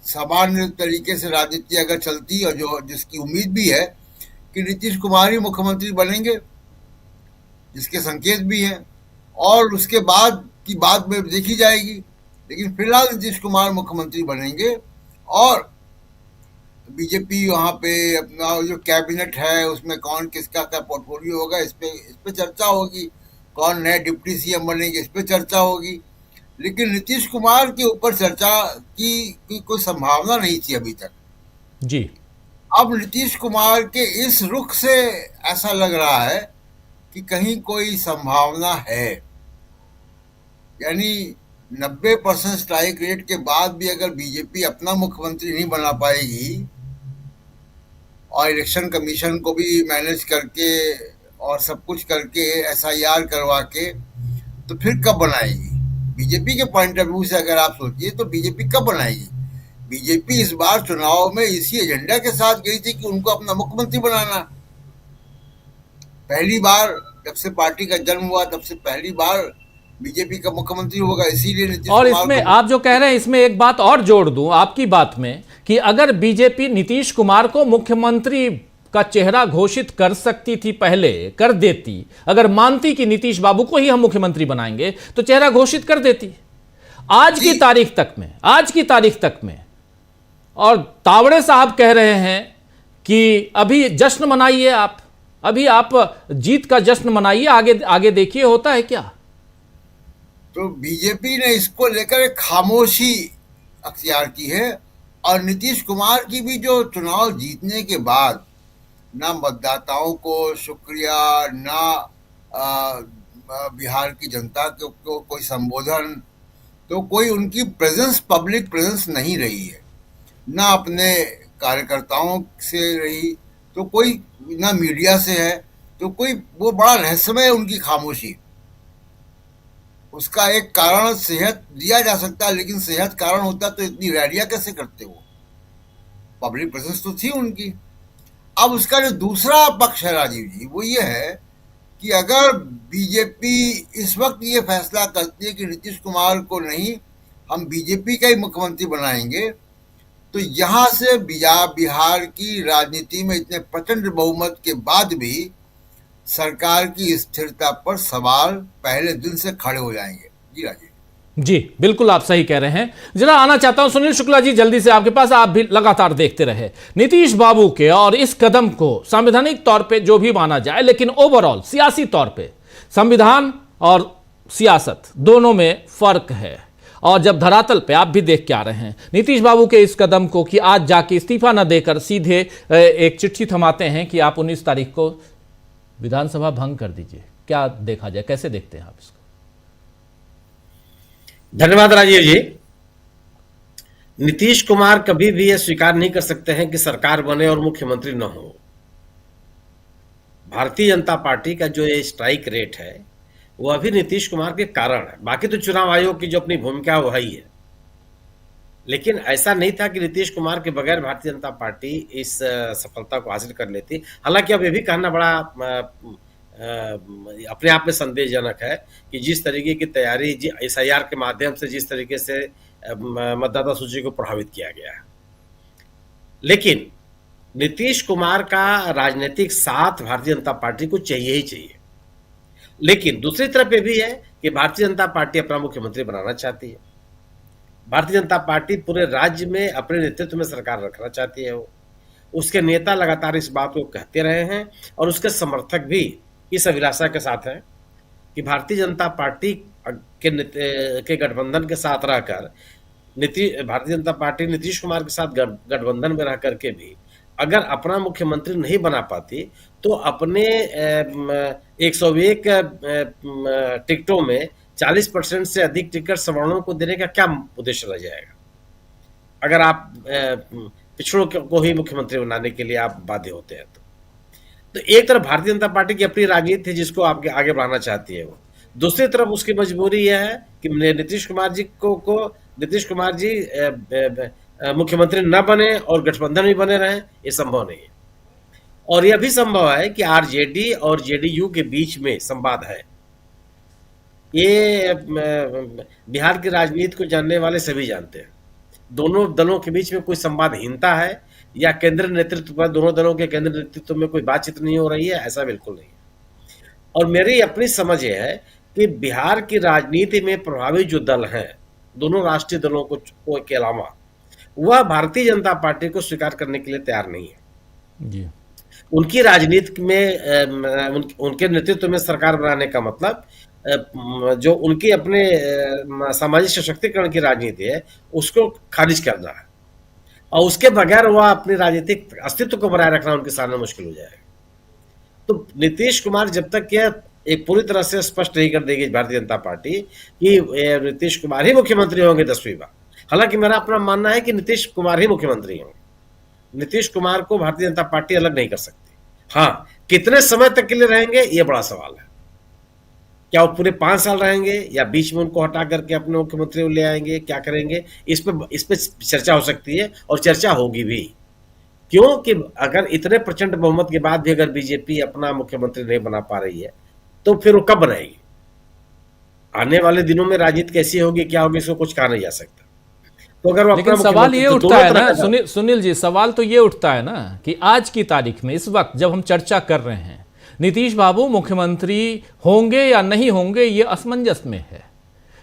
सामान्य तरीके से राजनीति अगर चलती और जो जिसकी उम्मीद भी है कि नीतीश कुमार ही मुख्यमंत्री बनेंगे, जिसके संकेत भी हैं, और उसके बाद की बात में देखी जाएगी, लेकिन फिलहाल नीतीश कुमार मुख्यमंत्री बनेंगे और बीजेपी वहाँ पे अपना जो कैबिनेट है उसमें कौन किसका क्या पोर्टफोलियो होगा, इस पे चर्चा होगी, कौन नए डिप्टी सीएम बनेंगे, इस पे चर्चा होगी। लेकिन नीतीश कुमार के ऊपर चर्चा की कोई संभावना नहीं थी अभी तक जी। अब नीतीश कुमार के इस रुख से ऐसा लग रहा है कि कहीं कोई संभावना है, यानी 90% स्ट्राइक रेट के बाद भी अगर बीजेपी अपना मुख्यमंत्री नहीं बना पाएगी और इलेक्शन कमीशन को भी मैनेज करके और सब कुछ करके एसआईआर करवा के, तो फिर कब बनाएगी? बीजेपी के पॉइंट ऑफ व्यू से अगर आप सोचिए तो बीजेपी कब बनाएगी? बीजेपी इस बार चुनाव में इसी एजेंडा के साथ गई थी कि उनको अपना मुख्यमंत्री बनाना। पहली बार जब से पार्टी का जन्म हुआ तब से पहली बार बीजेपी का मुख्यमंत्री होगा, इसीलिए नीतीश और इसमें आप जो कह रहे हैं, इसमें एक बात और जोड़ दूं आपकी बात में कि अगर बीजेपी नीतीश कुमार को मुख्यमंत्री का चेहरा घोषित कर सकती थी, पहले कर देती, अगर मानती कि नीतीश बाबू को ही हम मुख्यमंत्री बनाएंगे तो चेहरा घोषित कर देती आज की तारीख तक में। और तावड़े साहब कह रहे हैं कि अभी जश्न मनाइए, अभी आप जीत का जश्न मनाइए, आगे देखिए होता है क्या। तो बीजेपी ने इसको लेकर एक खामोशी अख्तियार की है और नीतीश कुमार की भी जो चुनाव जीतने के बाद ना मतदाताओं को शुक्रिया, ना बिहार की जनता को कोई संबोधन, तो कोई उनकी प्रेजेंस, पब्लिक प्रेजेंस नहीं रही है, ना अपने कार्यकर्ताओं से रही, तो कोई ना मीडिया से है, तो कोई वो बड़ा रहस्यमय है उनकी खामोशी। उसका एक कारण सेहत दिया जा सकता है, लेकिन सेहत कारण होता तो इतनी रैलियां कैसे करते वो? पब्लिक प्रेजेंस तो थी उनकी। अब उसका जो दूसरा पक्ष है राजीव जी, वो ये है कि अगर बीजेपी इस वक्त ये फैसला करती है कि नीतीश कुमार को नहीं, हम बीजेपी का ही मुख्यमंत्री बनाएंगे, तो यहां से बिहार की राजनीति में इतने प्रचंड बहुमत के बाद भी सरकार की स्थिरता पर सवाल पहले दिन से खड़े हो जाएंगे। जी राजीव जी, बिल्कुल आप सही कह रहे हैं। जरा आना चाहता हूं सुनील शुक्ला जी जल्दी से आपके पास, आप भी लगातार देखते रहे नीतीश बाबू के और इस कदम को संवैधानिक तौर पे जो भी माना जाए, लेकिन ओवरऑल सियासी तौर पे संविधान और सियासत दोनों में फर्क है। और जब धरातल पे आप भी देख के आ रहे हैं नीतीश बाबू के इस कदम को कि आज जाके इस्तीफा न देकर सीधे एक चिट्ठी थमाते हैं कि आप 19 तारीख को विधानसभा भंग कर दीजिए, क्या देखा जाए, कैसे देखते हैं आप इसको? धन्यवाद राजीव जी। नीतीश कुमार कभी भी यह स्वीकार नहीं कर सकते हैं कि सरकार बने और मुख्यमंत्री न हो। भारतीय जनता पार्टी का जो ये स्ट्राइक रेट है वो अभी नीतीश कुमार के कारण है। बाकी तो चुनाव आयोग की जो अपनी भूमिका है वो है ही है, लेकिन ऐसा नहीं था कि नीतीश कुमार के बगैर भारतीय जनता पार्टी इस सफलता को हासिल कर लेती। हालांकि अब ये भी कहना बड़ा अपने आप में संदेहजनक है कि जिस तरीके की तैयारी SIR के माध्यम से जिस तरीके से मतदाता सूची को प्रभावित किया गया है, लेकिन नीतीश कुमार का राजनीतिक साथ भारतीय जनता पार्टी को चाहिए ही चाहिए। लेकिन दूसरी तरफ ये भी है कि भारतीय जनता पार्टी अपना मुख्यमंत्री बनाना चाहती है। भारतीय जनता पार्टी पूरे राज्य में अपने नेतृत्व में सरकार रखना चाहती है। उसके नेता लगातार इस बात को कहते रहे हैं और उसके समर्थक भी इस अभिलाषा के साथ हैं कि भारतीय जनता पार्टी के गठबंधन के साथ रहकर भारतीय जनता पार्टी नीतीश कुमार के साथ गठबंधन में रह करके भी अगर अपना मुख्यमंत्री नहीं बना पाती तो अपने 101 टिकटों में 40% से अधिक टिकट सवर्णों को देने का क्या उद्देश्य रह जाएगा, अगर आप पिछड़ों को ही मुख्यमंत्री बनाने के लिए आप बाध्य होते हैं। तो एक तरफ भारतीय जनता पार्टी की अपनी राजनीति है जिसको आप आगे बढ़ाना चाहती है वो, दूसरी तरफ उसकी मजबूरी यह है कि नीतीश कुमार जी मुख्यमंत्री न बने और गठबंधन भी बने रहे, ये संभव नहीं है। और यह भी संभव है कि आरजेडी और जेडीयू के बीच में संवाद है। ये बिहार की राजनीति को जानने वाले सभी जानते हैं। दोनों दलों के बीच में कोई संवादहीनता है या केंद्रीय नेतृत्व पर दोनों दलों के केंद्रीय नेतृत्व में कोई बातचीत नहीं हो रही है, ऐसा बिल्कुल नहीं है। और मेरी अपनी समझ ये है कि बिहार की राजनीति में प्रभावी जो दल हैं, दोनों राष्ट्रीय दलों को के अलावा, वह भारतीय जनता पार्टी को स्वीकार करने के लिए तैयार नहीं है जी। उनकी राजनीति में उनके नेतृत्व में सरकार बनाने का मतलब जो उनकी अपने सामाजिक सशक्तिकरण की राजनीति है उसको खारिज करना है, और उसके बगैर वह अपनी राजनीतिक अस्तित्व को बनाए रखना उनके सामने मुश्किल हो जाएगा। तो नीतीश कुमार जब तक यह एक पूरी तरह से स्पष्ट नहीं कर देगी भारतीय जनता पार्टी कि नीतीश कुमार ही मुख्यमंत्री होंगे 10वीं बार, हालांकि मेरा अपना मानना है कि नीतीश कुमार ही मुख्यमंत्री होंगे। नीतीश कुमार को भारतीय जनता पार्टी अलग नहीं कर सकती। हाँ, कितने समय तक के लिए रहेंगे ये बड़ा सवाल है। क्या वो पूरे 5 साल रहेंगे या बीच में उनको हटा करके अपने मुख्यमंत्री को ले आएंगे, क्या करेंगे, इस पे चर्चा हो सकती है और चर्चा होगी भी। क्योंकि अगर इतने प्रचंड बहुमत के बाद भी अगर बीजेपी अपना मुख्यमंत्री नहीं बना पा रही है तो फिर वो कब बनाएगी? आने वाले दिनों में राजनीति कैसी होगी, क्या होगी, इसको कुछ कहा नहीं जा सकता। तो अगर लेकिन सवाल ये उठता है ना सुनील जी, सवाल तो ये उठता है ना कि आज की तारीख में, इस वक्त जब हम चर्चा कर रहे हैं, नीतीश बाबू मुख्यमंत्री होंगे या नहीं होंगे, ये असमंजस में है।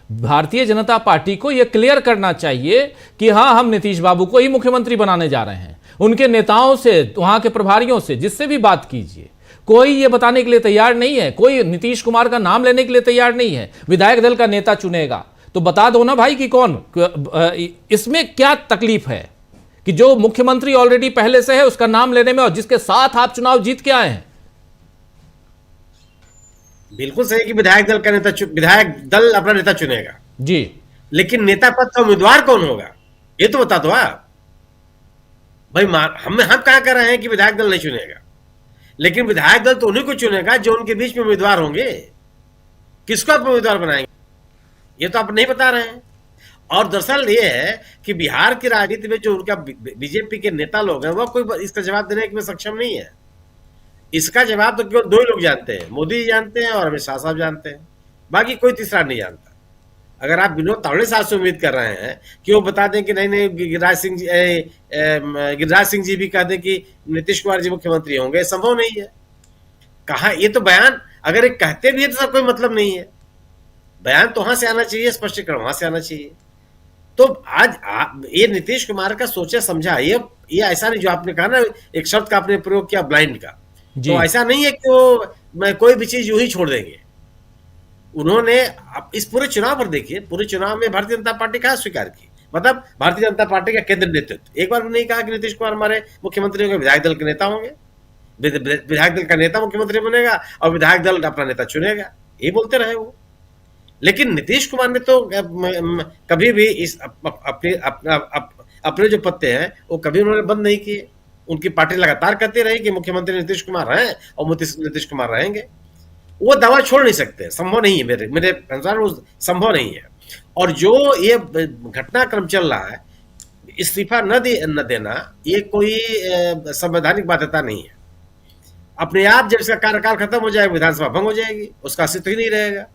भारतीय जनता पार्टी को यह क्लियर करना चाहिए कि हाँ, हम नीतीश बाबू को ही मुख्यमंत्री बनाने जा रहे हैं। उनके नेताओं से, वहां के प्रभारियों से, जिससे भी बात कीजिए, कोई ये बताने के लिए तैयार नहीं है, कोई नीतीश कुमार का नाम लेने के लिए तैयार नहीं है। विधायक दल का नेता चुनेगा तो बता दो ना भाई कि कौन, इसमें क्या तकलीफ है कि जो मुख्यमंत्री ऑलरेडी पहले से है उसका नाम लेने में, और जिसके साथ आप चुनाव जीत के आए हैं। बिल्कुल सही कि विधायक दल अपना नेता चुनेगा जी, लेकिन नेता पद का उम्मीदवार कौन होगा ये तो बता दो आप भाई। हम कहा कर रहे हैं कि विधायक दल नहीं चुनेगा, लेकिन विधायक दल तो उन्हीं को चुनेगा जो उनके बीच में उम्मीदवार होंगे। किसको आप उम्मीदवार बनाएंगे ये तो आप नहीं बता रहे हैं। और दरअसल ये है कि बिहार की राजनीति में जो उनका बीजेपी के नेता लोग हैं, वह कोई इसका जवाब देने में सक्षम नहीं है। इसका जवाब तो केवल दो ही लोग जानते हैं, मोदी जी जानते हैं और अमित शाह साहब जानते हैं, बाकी कोई तीसरा नहीं जानता। अगर आप विनोद तावड़े साहब से उम्मीद कर रहे हैं कि वो बता दें कि नहीं गिरिराज सिंह जी भी कह दें कि नीतीश कुमार जी मुख्यमंत्री होंगे, संभव नहीं है। कहा ये तो बयान अगर एक कहते भी है तो कोई मतलब नहीं है। बयान तो वहां से आना चाहिए, स्पष्टीकरण वहां से आना चाहिए। तो आज ये नीतीश कुमार का सोचा समझा, ये ऐसा नहीं जो आपने कहा ना, एक शब्द का आपने प्रयोग किया ब्लाइंड का, तो ऐसा नहीं है कि वो कोई भी चीज यूं ही छोड़ देंगे। उन्होंने इस पूरे चुनाव पर देखिए, पूरे चुनाव में भारतीय जनता पार्टी कहाँ स्वीकार की, मतलब भारतीय जनता पार्टी का केंद्र नेतृत्व एक बार भी नहीं कहा कि नीतीश कुमार हमारे मुख्यमंत्री होंगे, विधायक दल के नेता होंगे, विधायक दल का नेता मुख्यमंत्री बनेगा और विधायक दल अपना नेता चुनेगा, ये बोलते रहे वो। लेकिन नीतीश कुमार ने तो कभी भी इस अपने जो पत्ते हैं वो कभी उन्होंने बंद नहीं किए। उनकी पार्टी लगातार कहती रही कि मुख्यमंत्री नीतीश कुमार हैं और नीतीश कुमार रहेंगे। वो दावा छोड़ नहीं सकते, संभव नहीं है, मेरे अनुसार वो संभव नहीं है। और जो ये घटनाक्रम चल रहा है, इस्तीफा न देना ये कोई संवैधानिक बाध्यता नहीं है। अपने आप जब इसका कार्यकाल खत्म हो जाएगा, विधानसभा भंग हो जाएगी, उसका अस्तित्व ही नहीं रहेगा।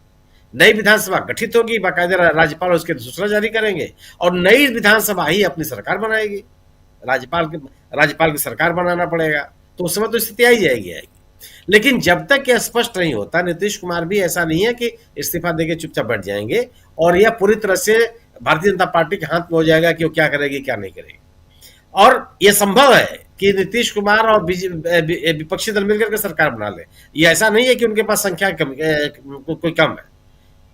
नई विधानसभा गठित होगी, बाकायदा राज्यपाल उसके सूचना जारी करेंगे और नई विधानसभा ही अपनी सरकार बनाएगी। राज्यपाल की सरकार बनाना पड़ेगा, तो उस समय तो स्थिति आई जाएगी। लेकिन जब तक यह स्पष्ट नहीं होता, नीतीश कुमार भी ऐसा नहीं है कि इस्तीफा देके चुपचाप बैठ जाएंगे और यह पूरी तरह से भारतीय जनता पार्टी के हाथ में हो जाएगा कि वो क्या करेगी क्या नहीं करेगी। और यह संभव है कि नीतीश कुमार और विपक्षी दल मिलकर के सरकार बना ले। ये ऐसा नहीं है कि उनके पास संख्या कोई कम है,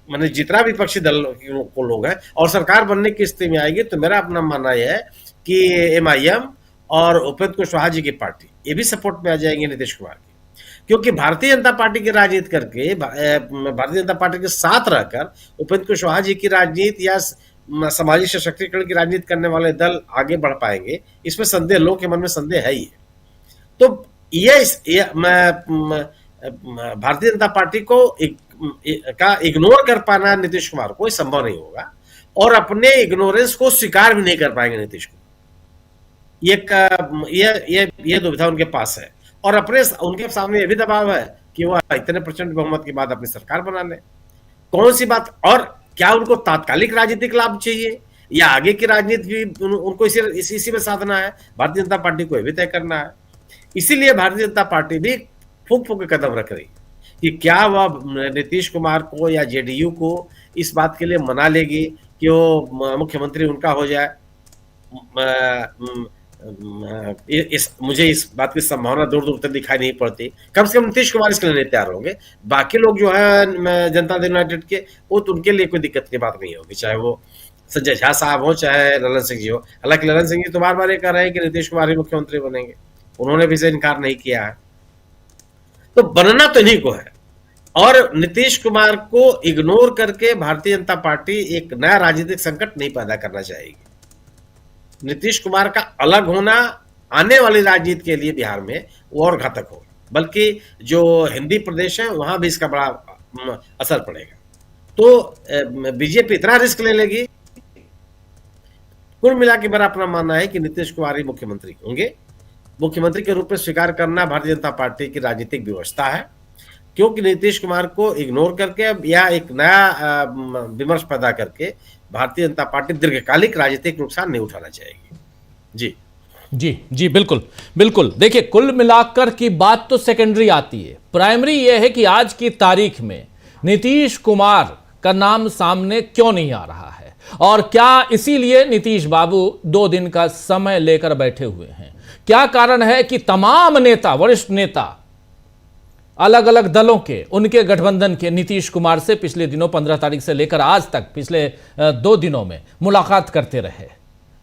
मैंने जितना विपक्षी दल को लोग हैं और सरकार बनने की स्थिति में आएगी, तो मेरा अपना मानना यह है कि MIM और उपेंद्र कुशवाहा जी की पार्टी ये भी सपोर्ट में आ जाएंगे नीतीश कुमार की। क्योंकि भारतीय जनता पार्टी की राजनीति करके, भारतीय जनता पार्टी के साथ रहकर उपेंद्र कुशवाहा जी की राजनीति या सामाजिक सशक्तिकरण की राजनीति करने वाले दल आगे बढ़ पाएंगे, इसमें संदेह, लोगों के मन में संदेह है ही। तो भारतीय जनता पार्टी को का इग्नोर कर पाना नीतीश कुमार को संभव नहीं होगा और अपने इग्नोरेंस को स्वीकार भी नहीं कर पाएंगे नीतीश कुमार। ये दुविधा उनके पास है और उनके सामने ये भी दबाव है कि वह इतने प्रचंड बहुमत के बाद अपनी सरकार बना ले। कौन सी बात, और क्या उनको तात्कालिक राजनीतिक लाभ चाहिए या आगे की राजनीति भी उनको इसी में साधना है? भारतीय जनता पार्टी को यह भी तय करना है। इसीलिए भारतीय जनता पार्टी भी फूंक फूंक के कदम रख रही कि क्या वह नीतीश कुमार को या JDU को इस बात के लिए मना लेगी कि वो मुख्यमंत्री उनका हो जाए। मुझे इस बात की संभावना दूर दूर तक दिखाई नहीं पड़ती। कम से कम नीतीश कुमार इसके लिए तैयार होंगे, बाकी लोग जो है जनता दल यूनाइटेड के, वो तो उनके लिए कोई दिक्कत की बात नहीं होगी, चाहे वो संजय झा साहब हो चाहे ललन सिंह जी हो। हालांकि ललन सिंह जी तो बार बार ये कह रहे हैं कि नीतीश कुमार ही मुख्यमंत्री बनेंगे, उन्होंने भी इसे इनकार नहीं किया है। तो बनना तो इन्हीं को है और नीतीश कुमार को इग्नोर करके भारतीय जनता पार्टी एक नया राजनीतिक संकट नहीं पैदा करना चाहेगी। नीतीश कुमार का अलग होना आने वाली राजनीति के लिए बिहार में वो और घातक होगा, बल्कि जो हिंदी प्रदेश है वहां भी इसका बड़ा असर पड़ेगा। तो बीजेपी इतना रिस्क ले लेगी। कुल मिला के मेरा अपना मानना है कि नीतीश कुमार ही मुख्यमंत्री होंगे। मुख्यमंत्री के रूप में स्वीकार करना भारतीय जनता पार्टी की राजनीतिक व्यवस्था है, क्योंकि नीतीश कुमार को इग्नोर करके या एक नया विमर्श पैदा करके भारतीय जनता पार्टी दीर्घकालिक राजनीतिक नुकसान नहीं उठाना चाहेगी। जी जी जी, बिल्कुल बिल्कुल। देखिए, कुल मिलाकर की बात तो सेकेंडरी आती है, प्राइमरी यह है कि आज की तारीख में नीतीश कुमार का नाम सामने क्यों नहीं आ रहा है और क्या इसीलिए नीतीश बाबू 2 दिन का समय लेकर बैठे हुए हैं। क्या कारण है कि तमाम नेता, वरिष्ठ नेता, अलग अलग दलों के, उनके गठबंधन के नीतीश कुमार से पिछले दिनों 15 तारीख से लेकर आज तक पिछले 2 दिनों में मुलाकात करते रहे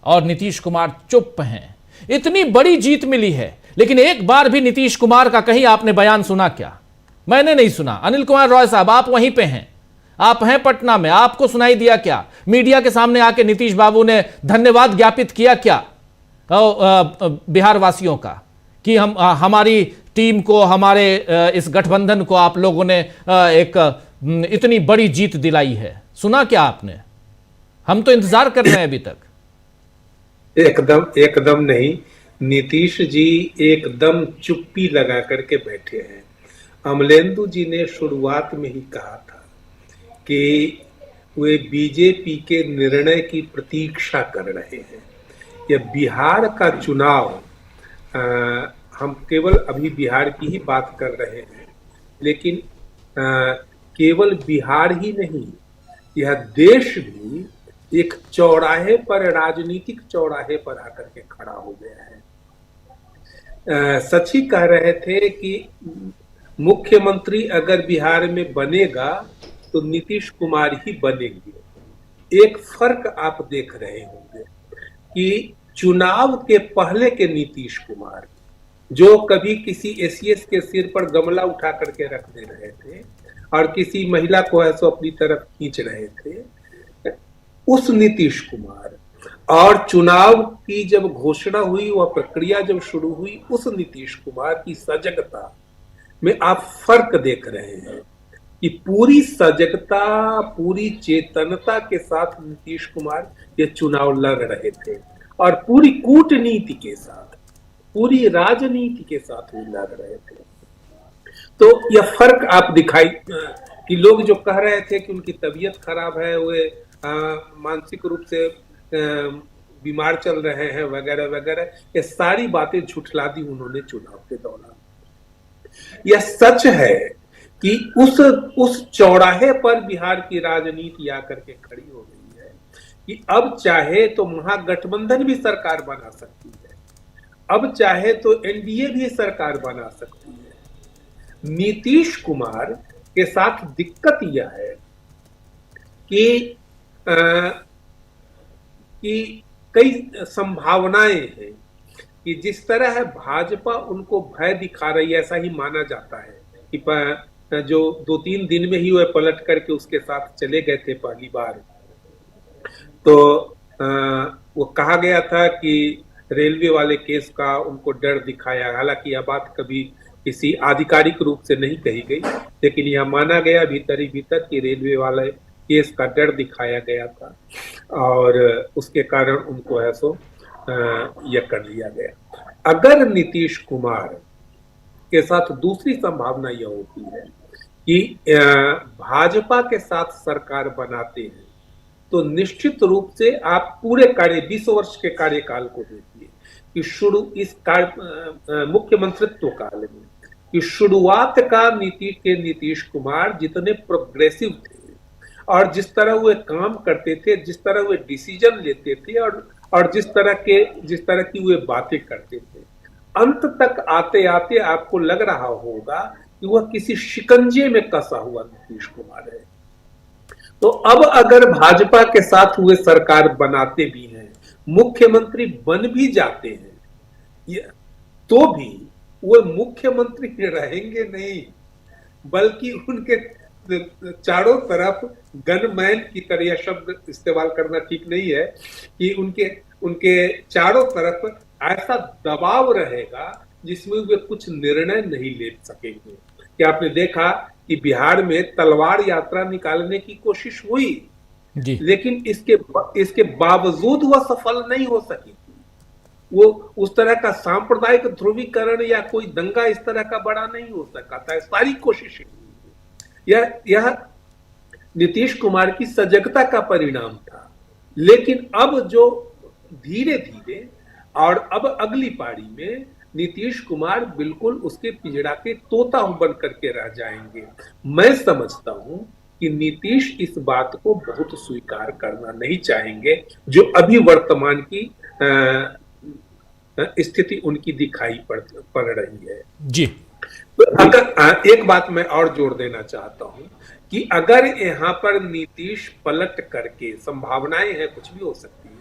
और नीतीश कुमार चुप हैं। इतनी बड़ी जीत मिली है, लेकिन एक बार भी नीतीश कुमार का कहीं आपने बयान सुना क्या? मैंने नहीं सुना। अनिल कुमार रॉय साहब, आप वहीं पे हैं, आप हैं पटना में, आपको सुनाई दिया क्या? मीडिया के सामने आके नीतीश बाबू ने धन्यवाद ज्ञापित किया क्या बिहार वासियों का कि हमारी टीम को, हमारे इस गठबंधन को आप लोगों ने एक इतनी बड़ी जीत दिलाई है? सुना क्या आपने? हम तो इंतजार कर रहे हैं अभी तक। एकदम नहीं, नीतीश जी एकदम चुप्पी लगा करके बैठे हैं। अमलेंदु जी ने शुरुआत में ही कहा था कि वे बीजेपी के निर्णय की प्रतीक्षा कर रहे हैं। यह बिहार का चुनाव, हम केवल अभी बिहार की ही बात कर रहे हैं, लेकिन केवल बिहार ही नहीं, यह देश भी एक चौराहे पर, राजनीतिक चौराहे पर आकर के खड़ा हो गया है। सच ही कह रहे थे कि मुख्यमंत्री अगर बिहार में बनेगा तो नीतीश कुमार ही बनेंगे। एक फर्क आप देख रहे होंगे कि चुनाव के पहले के नीतीश कुमार, जो कभी किसी एसीएस के सिर पर गमला उठा करके रख दे रहे थे और किसी महिला को ऐसा अपनी तरफ खींच रहे थे, उस नीतीश कुमार, और चुनाव की जब घोषणा हुई, वह प्रक्रिया जब शुरू हुई, उस नीतीश कुमार की सजगता में आप फर्क देख रहे हैं कि पूरी सजगता, पूरी चेतनता के साथ नीतीश कुमार ये चुनाव लड़ रहे थे और पूरी कूटनीति के साथ, पूरी राजनीति के साथ भी लड़ रहे थे। तो यह फर्क आप दिखाई कि लोग जो कह रहे थे कि उनकी तबीयत खराब है, वे मानसिक रूप से बीमार चल रहे हैं वगैरह वगैरह, ये सारी बातें झुठला दी उन्होंने चुनाव के दौरान। यह सच है कि उस चौराहे पर बिहार की राजनीति आकर के खड़ी हो गई है कि अब चाहे तो महागठबंधन भी सरकार बना सकती है, अब चाहे तो एनडीए भी सरकार बना सकती है। नीतीश कुमार के साथ दिक्कत यह है कि कई संभावनाएं हैं कि जिस तरह है भाजपा उनको भय दिखा रही है, ऐसा ही माना जाता है कि जो 2-3 दिन में ही वह पलट करके उसके साथ चले गए थे पहली बार, तो वो कहा गया था कि रेलवे वाले केस का उनको डर दिखाया। हालांकि यह बात कभी किसी आधिकारिक रूप से नहीं कही गई, लेकिन यह माना गया भीतर ही भीतर कि रेलवे वाले केस का डर दिखाया गया था और उसके कारण उनको ऐसो यह कर लिया गया। अगर नीतीश कुमार के साथ दूसरी संभावना यह होती है कि भाजपा के साथ सरकार बनाते हैं, तो निश्चित रूप से आप पूरे 20 वर्ष के कार्यकाल को देखिए कि इस मुख्यमंत्रित्व काल में कि शुरुआत का नीतीश कुमार जितने प्रोग्रेसिव थे और जिस तरह वे काम करते थे, जिस तरह वे डिसीजन लेते थे और जिस तरह की वे बातें करते थे, अंत तक आते आते आपको लग रहा होगा कि वह किसी शिकंजे में कसा हुआ नीतीश कुमार है। तो अब अगर भाजपा के साथ हुए सरकार बनाते भी हैं, मुख्यमंत्री बन भी जाते हैं, तो भी वो मुख्यमंत्री रहेंगे नहीं, बल्कि उनके चारों तरफ गनमैन की तरह, यह शब्द इस्तेमाल करना ठीक नहीं है, कि उनके चारों तरफ ऐसा दबाव रहेगा जिसमें वे कुछ निर्णय नहीं ले सकेंगे। कि आपने देखा कि बिहार में तलवार यात्रा निकालने की कोशिश हुई जी, लेकिन इसके बावजूद वह सफल नहीं हो सकी। वो उस तरह का सांप्रदायिक ध्रुवीकरण या कोई दंगा इस तरह का बड़ा नहीं हो सका था। सारी कोशिशें, यह नीतीश कुमार की सजगता का परिणाम था। लेकिन अब जो धीरे धीरे और अब अगली पारी में नीतीश कुमार बिल्कुल उसके पिंजड़ा के तोता बन करके रह जाएंगे। मैं समझता हूं कि नीतीश इस बात को बहुत स्वीकार करना नहीं चाहेंगे, जो अभी वर्तमान की स्थिति उनकी दिखाई पड़ रही है जी। तो अगर एक बात मैं और जोड़ देना चाहता हूं कि अगर यहाँ पर नीतीश पलट करके, संभावनाएं हैं, कुछ भी हो सकती है,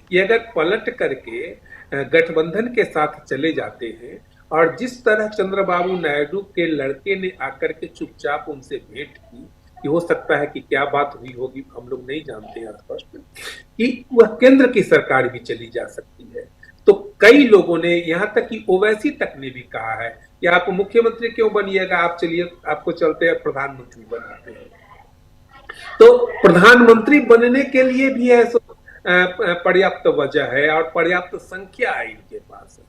कि अगर पलट करके गठबंधन के साथ चले जाते हैं और जिस तरह चंद्रबाबू नायडू के लड़के ने आकर के चुपचाप उनसे भेंट की, कि हो सकता है कि क्या बात हुई होगी हम लोग नहीं जानते हैं स्पष्ट, कि वह केंद्र की सरकार भी चली जा सकती है। तो कई लोगों ने, यहाँ तक कि ओवैसी तक ने भी कहा है कि आप मुख्यमंत्री क्यों बनिएगा, आप चलिए, आपको चलते हैं प्रधानमंत्री बनाते हैं। तो प्रधानमंत्री बनने के लिए भी ऐसा पर्याप्त वजह है और पर्याप्त संख्या है इनके पास।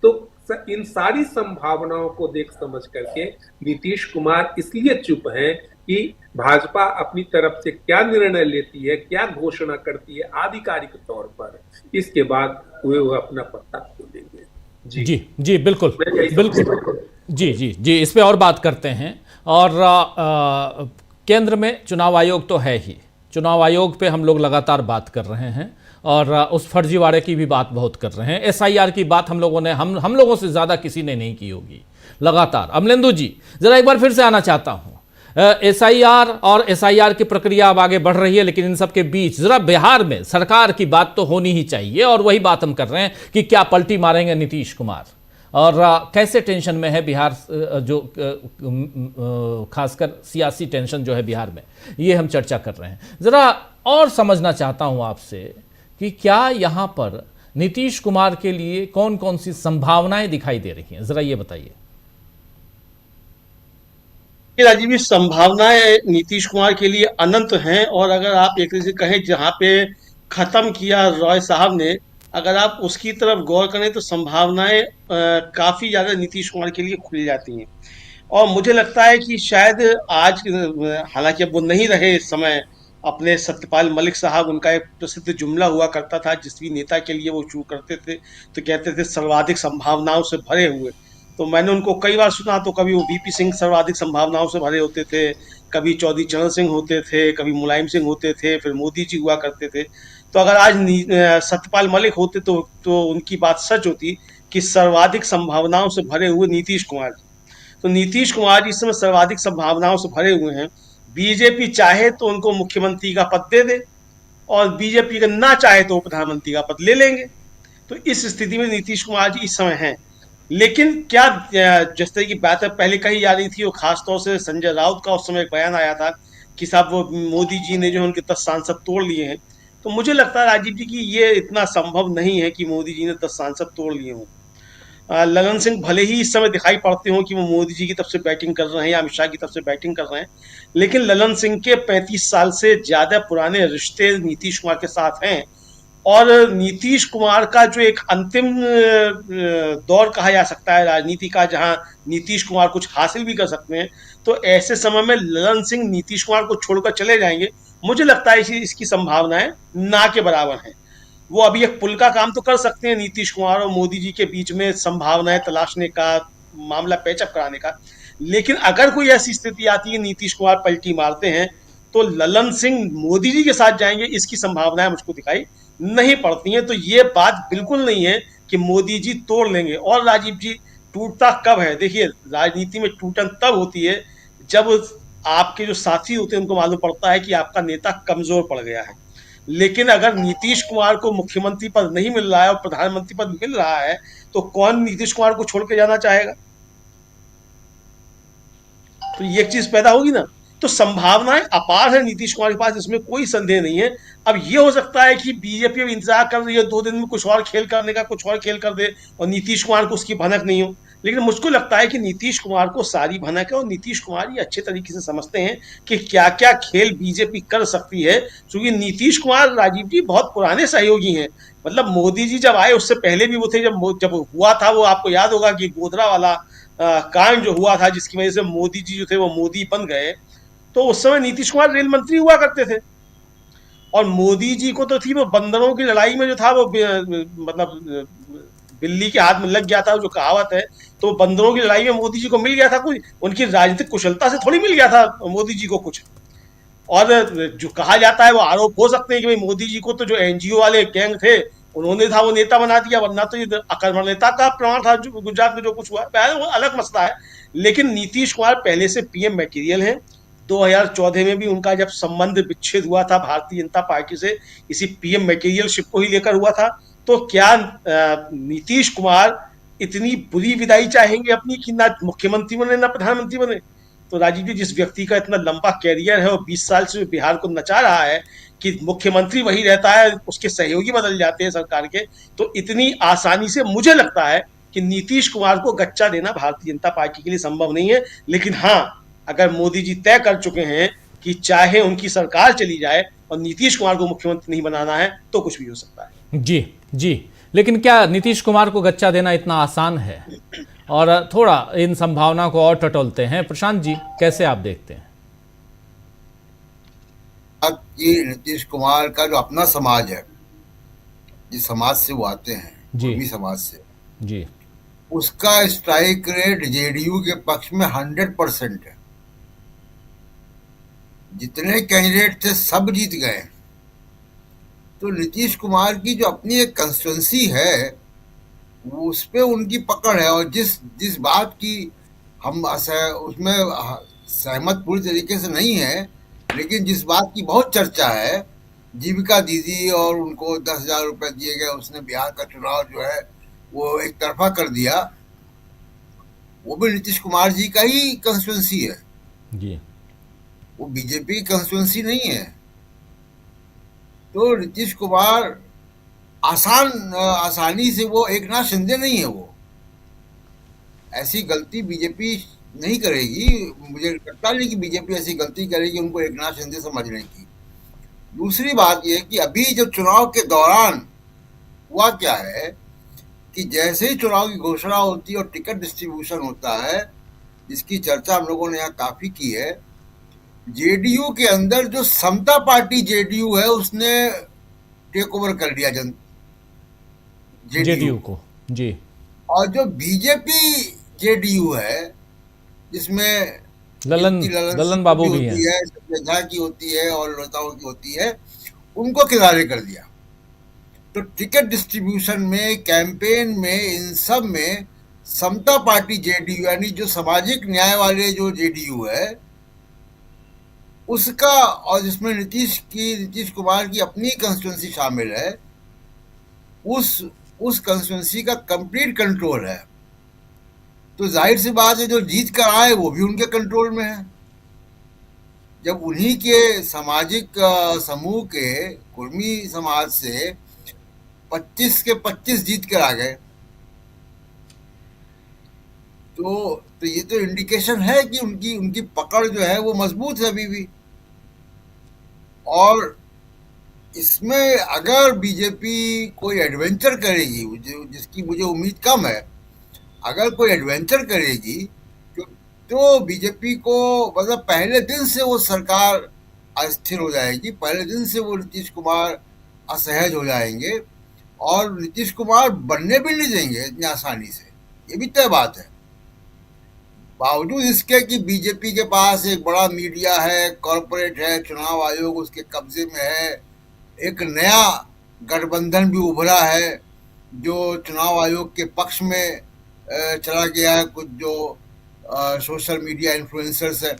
तो इन सारी संभावनाओं को देख समझ करके नीतीश कुमार इसलिए चुप हैं कि भाजपा अपनी तरफ से क्या निर्णय लेती है, क्या घोषणा करती है आधिकारिक तौर पर, इसके बाद वो अपना पत्ता खोलेंगे। जी बिल्कुल बिल्कुल, जी इस पे और बात करते हैं। और केंद्र में चुनाव आयोग तो है ही, चुनाव आयोग पे हम लोग लगातार बात कर रहे हैं और उस फर्जीवाड़े की भी बात बहुत कर रहे हैं। एसआईआर की बात हम लोगों ने हम लोगों से ज़्यादा किसी ने नहीं की होगी लगातार। अमलेंदु जी, ज़रा एक बार फिर से आना चाहता हूँ। एसआईआर और एसआईआर की प्रक्रिया अब आगे बढ़ रही है, लेकिन इन सब के बीच ज़रा बिहार में सरकार की बात तो होनी ही चाहिए, और वही बात हम कर रहे हैं कि क्या पलटी मारेंगे नीतीश कुमार और कैसे टेंशन में है बिहार, जो खासकर सियासी टेंशन जो है बिहार में, ये हम चर्चा कर रहे हैं। ज़रा और समझना चाहता हूँ आपसे कि क्या यहाँ पर नीतीश कुमार के लिए कौन कौन सी संभावनाएं दिखाई दे रही हैं, ज़रा ये बताइए। राजीव जी, संभावनाएं नीतीश कुमार के लिए अनंत हैं, और अगर आप एक तरह से कहें जहां पे खत्म किया रॉय साहब ने, अगर आप उसकी तरफ गौर करें तो संभावनाएं काफी ज्यादा नीतीश कुमार के लिए खुल जाती हैं। और मुझे लगता है कि शायद आज, हालांकि अब वो नहीं रहे इस समय, अपने सत्यपाल मलिक साहब, उनका एक प्रसिद्ध जुमला हुआ करता था जिस भी नेता के लिए वो शुरू करते थे तो कहते थे सर्वाधिक संभावनाओं से भरे हुए। तो मैंने उनको कई बार सुना, तो कभी वो वीपी सिंह सर्वाधिक संभावनाओं से भरे होते थे, कभी चौधरी चरण सिंह होते थे, कभी मुलायम सिंह होते थे, फिर मोदी जी हुआ करते थे। तो अगर आज सत्यपाल मलिक होते तो उनकी बात सच होती कि सर्वाधिक संभावनाओं से भरे हुए नीतीश कुमार जी। तो नीतीश कुमार जी इस समय सर्वाधिक संभावनाओं से भरे हुए हैं। बीजेपी चाहे तो उनको मुख्यमंत्री का पद दे दे, और बीजेपी का ना चाहे तो प्रधानमंत्री का पद ले लेंगे। तो इस स्थिति में नीतीश कुमार जी इस समय हैं। लेकिन क्या, जिस तरह की बात पहले कही जा रही थी, वो खासतौर से संजय राउत का उस समय एक बयान आया था कि साहब वो मोदी जी ने जो उनके 10 सांसद तोड़ लिए हैं। तो मुझे लगता है राजीव जी कि ये इतना संभव नहीं है कि मोदी जी ने 10 सांसद तोड़ लिए हों। ललन सिंह भले ही इस समय दिखाई पड़ते हो कि वो मोदी जी की तरफ से बैटिंग कर रहे हैं या अमित शाह की तरफ से बैटिंग कर रहे हैं, लेकिन ललन सिंह के 35 साल से ज्यादा पुराने रिश्ते नीतीश कुमार के साथ हैं। और नीतीश कुमार का जो एक अंतिम दौर कहा जा सकता है राजनीति का, जहां नीतीश कुमार कुछ हासिल भी कर सकते हैं, तो ऐसे समय में ललन सिंह नीतीश कुमार को छोड़कर चले जाएंगे। मुझे लगता है इसकी संभावनाएं ना के बराबर हैं। वो अभी एक पुल का काम तो कर सकते हैं नीतीश कुमार और मोदी जी के बीच में संभावनाएं तलाशने का, मामला पैचअप कराने का, लेकिन अगर कोई ऐसी स्थिति आती है नीतीश कुमार पलटी मारते हैं तो ललन सिंह मोदी जी के साथ जाएंगे, इसकी संभावनाएं मुझको दिखाई नहीं पड़ती हैं। तो ये बात बिल्कुल नहीं है कि मोदी जी तोड़ लेंगे। और राजीव जी, टूटता कब है? देखिए, राजनीति में टूटन तब होती है जब आपके जो साथी होते हैं उनको मालूम पड़ता है कि आपका नेता कमजोर पड़ गया है। लेकिन अगर नीतीश कुमार को मुख्यमंत्री पद नहीं मिल रहा है और प्रधानमंत्री पद मिल रहा है, तो कौन नीतीश कुमार को छोड़ के जाना चाहेगा? तो ये एक चीज पैदा होगी ना। तो संभावनाएं अपार है नीतीश कुमार के पास, इसमें कोई संदेह नहीं है। अब ये हो सकता है कि बीजेपी अब इंतजार कर रही है 2 दिन में कुछ और खेल करने का, कुछ और खेल कर दे और नीतीश कुमार को उसकी भनक नहीं हो। लेकिन मुझको लगता है कि नीतीश कुमार को सारी भनक है और नीतीश कुमार ये अच्छे तरीके से समझते हैं कि क्या क्या खेल बीजेपी कर सकती है। क्योंकि नीतीश कुमार, राजीव जी, बहुत पुराने सहयोगी हैं। मतलब मोदी जी जब आए उससे पहले भी वो थे। जब हुआ था वो, आपको याद होगा कि गोधरा वाला कांड जो हुआ था, जिसकी वजह से मोदी जी जो थे वो मोदी बन गए, तो उस समय नीतीश कुमार रेल मंत्री हुआ करते थे। और मोदी जी को तो थी वो बंदरों की लड़ाई में जो था वो, मतलब बिल्ली के हाथ में लग गया था जो कहावत है, तो बंदरों की लड़ाई में मोदी जी को मिल गया था कुछ, उनकी राजनीतिक कुशलता से थोड़ी मिल गया था मोदी जी को कुछ। और जो कहा जाता है वो आरोप हो सकते हैं कि भाई मोदी जी को तो जो एनजीओ वाले गैंग थे उन्होंने था वो नेता बना दिया, वरना तो ये अकर्मण्यता का प्रमाण था जो गुजरात में जो कुछ हुआ, वो अलग मसला है। लेकिन नीतीश कुमार पहले से पीएम मटेरियल है। 2014 में भी उनका जब संबंध विच्छेद हुआ था भारतीय जनता पार्टी से, इसी पीएम मटेरियलशिप को ही लेकर हुआ था। तो क्या नीतीश कुमार इतनी बुरी विदाई चाहेंगे अपनी कि ना मुख्यमंत्री बने ना प्रधानमंत्री बने? तो राजीव जी, जिस व्यक्ति का इतना लंबा कैरियर है और 20 साल से बिहार को नचा रहा है कि मुख्यमंत्री वही रहता है, उसके सहयोगी बदल जाते हैं सरकार के, तो इतनी आसानी से मुझे लगता है कि नीतीश कुमार को गच्चा देना भारतीय जनता पार्टी के लिए संभव नहीं है। लेकिन हाँ, अगर मोदी जी तय कर चुके हैं कि चाहे उनकी सरकार चली जाए और नीतीश कुमार को मुख्यमंत्री नहीं बनाना है, तो कुछ भी हो सकता है। जी जी, लेकिन क्या नीतीश कुमार को गच्चा देना इतना आसान है? और थोड़ा इन संभावना को और टटोलते हैं। प्रशांत जी, कैसे आप देखते हैं? ये नीतीश कुमार का जो अपना समाज है, जिस समाज से वो आते हैं, जी समाज से जी, उसका स्ट्राइक रेट जेडीयू के पक्ष में 100% है। जितने कैंडिडेट थे सब जीत गए। तो नीतीश कुमार की जो अपनी एक कंस्टिट्यूंसी है उस पे उनकी पकड़ है, और जिस बात की हम उसमें सहमत पूरी तरीके से नहीं है, लेकिन जिस बात की बहुत चर्चा है, जीविका दीदी और उनको 10,000 रुपए दिए गए, उसने बिहार का चुनाव जो है वो एक तरफा कर दिया। वो भी नीतीश कुमार जी का ही कंस्टिट्यूंसी है जी, वो बीजेपी की कंस्टिट्यूंसी नहीं है। तो नीतीश कुमार आसानी से, वो एकनाथ शिंदे नहीं है, वो ऐसी गलती बीजेपी नहीं करेगी। मुझे लगता नहीं कि बीजेपी ऐसी गलती करेगी उनको एकनाथ शिंदे समझने की। दूसरी बात यह कि अभी जो चुनाव के दौरान हुआ क्या है कि जैसे ही चुनाव की घोषणा होती है और टिकट डिस्ट्रीब्यूशन होता है, जिसकी चर्चा हम लोगों ने यहाँ काफी की है, जेडीयू के अंदर जो समता पार्टी जेडीयू है उसने टेक ओवर कर लिया जेडीयू को जी। और जो बीजेपी जेडीयू है, जिसमें ललन बाबू भी है, सत्याग्रह की होती है और नेताओं की होती है, उनको किनारे कर दिया। तो टिकट डिस्ट्रीब्यूशन में, कैंपेन में, इन सब में समता पार्टी जेडीयू यानी जो सामाजिक न्याय वाले जो जेडीयू है उसका, और जिसमें नीतीश कुमार की अपनी कंस्टिट्यूंसी शामिल है, उस कंस्टिट्यूंसी का कंप्लीट कंट्रोल है। तो जाहिर सी बात है जो जीत कर आए वो भी उनके कंट्रोल में है। जब उन्हीं के सामाजिक समूह के कुर्मी समाज से 25 के 25 जीत कर आ गए, तो ये तो इंडिकेशन है कि उनकी पकड़ जो है वो मजबूत है अभी भी। और इसमें अगर बीजेपी कोई एडवेंचर करेगी, जिसकी मुझे उम्मीद कम है, अगर कोई एडवेंचर करेगी तो बीजेपी को, मतलब पहले दिन से वो सरकार अस्थिर हो जाएगी, पहले दिन से वो नीतीश कुमार असहज हो जाएंगे और नीतीश कुमार बनने भी नहीं देंगे इतनी आसानी से, ये भी तय बात है। बावजूद इसके कि बीजेपी के पास एक बड़ा मीडिया है, कॉरपोरेट है, चुनाव आयोग उसके कब्जे में है, एक नया गठबंधन भी उभरा है जो चुनाव आयोग के पक्ष में चला गया है, कुछ जो सोशल मीडिया इन्फ्लुएंसर्स है।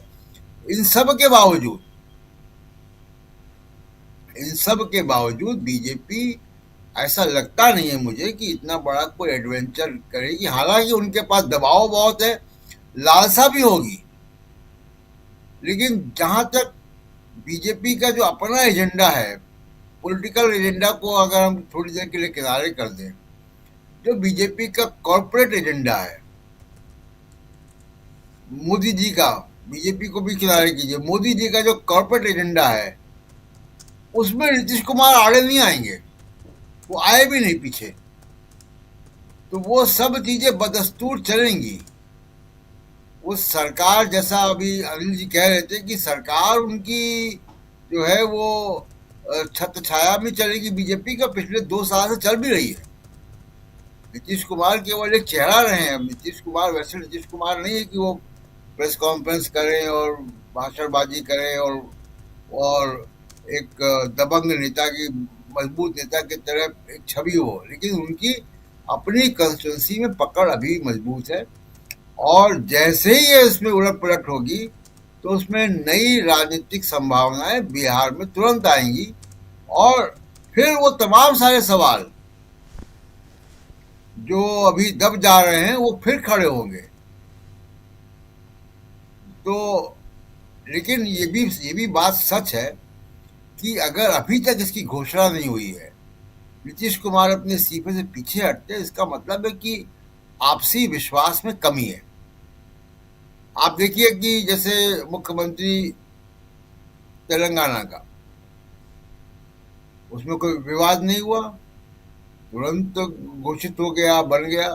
इन सब के बावजूद बीजेपी, ऐसा लगता नहीं है मुझे कि इतना बड़ा कोई एडवेंचर करेगी। हालांकि उनके पास दबाव बहुत है, लालसा भी होगी, लेकिन जहां तक बीजेपी का जो अपना एजेंडा है, पॉलिटिकल एजेंडा को अगर हम थोड़ी देर के लिए किनारे कर दें, जो बीजेपी का कॉर्पोरेट एजेंडा है, मोदी जी का, बीजेपी को भी किनारे कीजिए, मोदी जी का जो कॉर्पोरेट एजेंडा है उसमें नीतीश कुमार आड़े नहीं आएंगे, वो आए भी नहीं पीछे। तो वो सब चीजें बदस्तूर चलेंगी। वो सरकार, जैसा अभी अनिल जी कह रहे थे कि सरकार उनकी जो है वो छत्र छाया में चलेगी बीजेपी का, पिछले 2 साल से चल भी रही है। नीतीश कुमार केवल एक चेहरा रहे हैं। नीतीश कुमार वैसे नीतीश कुमार नहीं है कि वो प्रेस कॉन्फ्रेंस करें और भाषणबाजी करें और एक दबंग नेता की, मजबूत नेता की तरह एक छवि हो, लेकिन उनकी अपनी कंस्टिट्यूंसी में पकड़ अभी मजबूत है। और जैसे ही ये इसमें उलट पलट होगी तो उसमें नई राजनीतिक संभावनाएं बिहार में तुरंत आएंगी और फिर वो तमाम सारे सवाल जो अभी दब जा रहे हैं वो फिर खड़े होंगे। तो लेकिन ये भी बात सच है कि अगर अभी तक इसकी घोषणा नहीं हुई है, नीतीश कुमार अपने इस्तीफे से पीछे हटते, इसका मतलब है कि आपसी विश्वास में कमी है। आप देखिए कि जैसे मुख्यमंत्री तेलंगाना का, उसमें कोई विवाद नहीं हुआ, तुरंत घोषित हो गया, बन गया।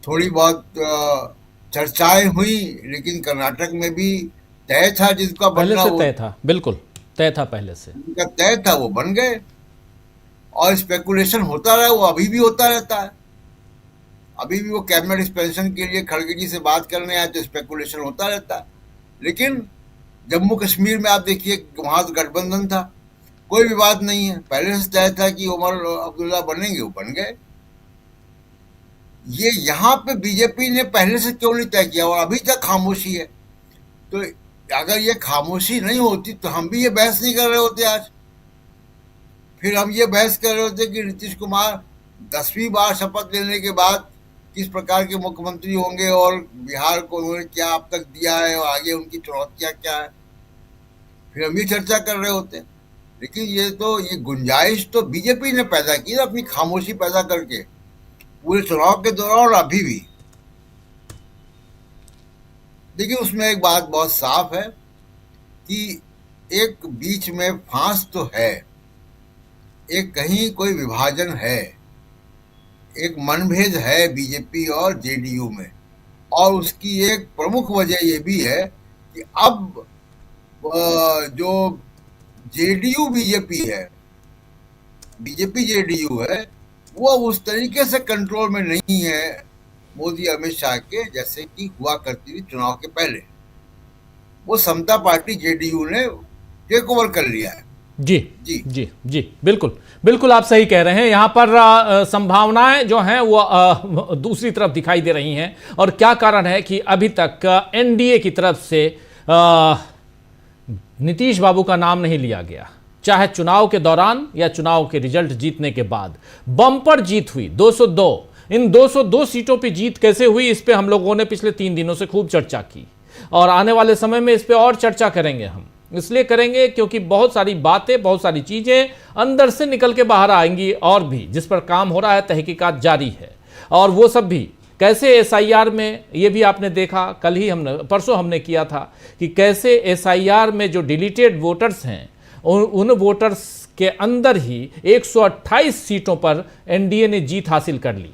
थोड़ी बहुत चर्चाएं हुई, लेकिन कर्नाटक में भी तय था जिसका पहले बनना, से तय था, बिल्कुल तय था, पहले से जिनका तय था वो बन गए। और स्पेकुलेशन होता रहा, वो अभी भी होता रहता है। अभी भी वो कैबिनेट एक्सपेंशन के लिए खड़गे जी से बात करने आए तो स्पेकुलेशन होता रहता है। लेकिन जम्मू कश्मीर में आप देखिए, वहां तो गठबंधन था, कोई विवाद नहीं है, पहले से तय था कि उमर अब्दुल्ला बनेंगे, वो बन गए। ये यहाँ पे बीजेपी ने पहले से क्यों नहीं तय किया और अभी तक खामोशी है? तो अगर ये खामोशी नहीं होती तो हम भी ये बहस नहीं कर रहे होते आज। फिर हम ये बहस कर रहे होते कि नीतीश कुमार 10वीं बार शपथ लेने के बाद किस प्रकार के मुख्यमंत्री होंगे और बिहार को उन्होंने क्या अब तक दिया है और आगे उनकी चुनौतियां क्या है, फिर हम ये चर्चा कर रहे होते। लेकिन ये गुंजाइश तो बीजेपी ने पैदा की ना, अपनी खामोशी पैदा करके, पूरे चुनाव के दौरान और अभी भी। देखिए, उसमें एक बात बहुत साफ है कि एक बीच में फांस तो है, एक कहीं कोई विभाजन है, एक मनभेद है बीजेपी और जेडीयू में। और उसकी एक प्रमुख वजह ये भी है कि अब जो जेडीयू बीजेपी है, बीजेपी जेडीयू है, वो उस तरीके से कंट्रोल में नहीं है मोदी अमित शाह के जैसे कि हुआ करती थी चुनाव के पहले। वो समता पार्टी जेडीयू ने टेक ओवर कर लिया है। जी जी जी जी, बिल्कुल बिल्कुल आप सही कह रहे हैं। यहाँ पर संभावनाएं जो हैं वो दूसरी तरफ दिखाई दे रही हैं। और क्या कारण है कि अभी तक एनडीए की तरफ से नीतीश बाबू का नाम नहीं लिया गया, चाहे चुनाव के दौरान या चुनाव के रिजल्ट जीतने के बाद। बम्पर जीत हुई 202, इन 202 सीटों पे जीत कैसे हुई, इस पे हम लोगों ने पिछले 3 दिनों से खूब चर्चा की और आने वाले समय में इस पे और चर्चा करेंगे। हम इसलिए करेंगे क्योंकि बहुत सारी बातें, बहुत सारी चीजें अंदर से निकल के बाहर आएंगी और भी जिस पर काम हो रहा है, तहकीकात जारी है। और वो सब भी कैसे एसआईआर में, ये भी आपने देखा, कल ही परसों हमने किया था कि कैसे एसआईआर में जो डिलीटेड वोटर्स हैं उन वोटर्स के अंदर ही 128 सीटों पर एनडीए ने जीत हासिल कर ली।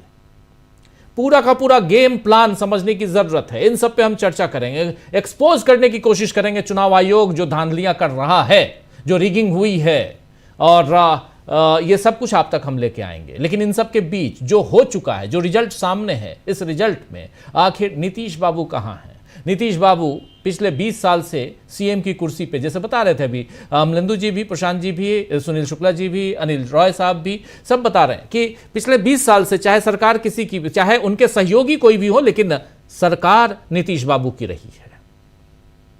पूरा का पूरा गेम प्लान समझने की जरूरत है। इन सब पे हम चर्चा करेंगे, एक्सपोज करने की कोशिश करेंगे चुनाव आयोग जो धांधलियां कर रहा है, जो रिगिंग हुई है, और ये सब कुछ आप तक हम लेके आएंगे। लेकिन इन सब के बीच जो हो चुका है, जो रिजल्ट सामने है, इस रिजल्ट में आखिर नीतीश बाबू कहां हैं? नीतीश बाबू पिछले 20 साल से सीएम की कुर्सी पे, जैसे बता रहे थे अभी अमलेंदु जी भी, प्रशांत जी भी, सुनील शुक्ला जी भी, अनिल रॉय साहब भी, सब बता रहे हैं कि पिछले 20 साल से चाहे सरकार किसी की, चाहे उनके सहयोगी कोई भी हो, लेकिन सरकार नीतीश बाबू की रही है।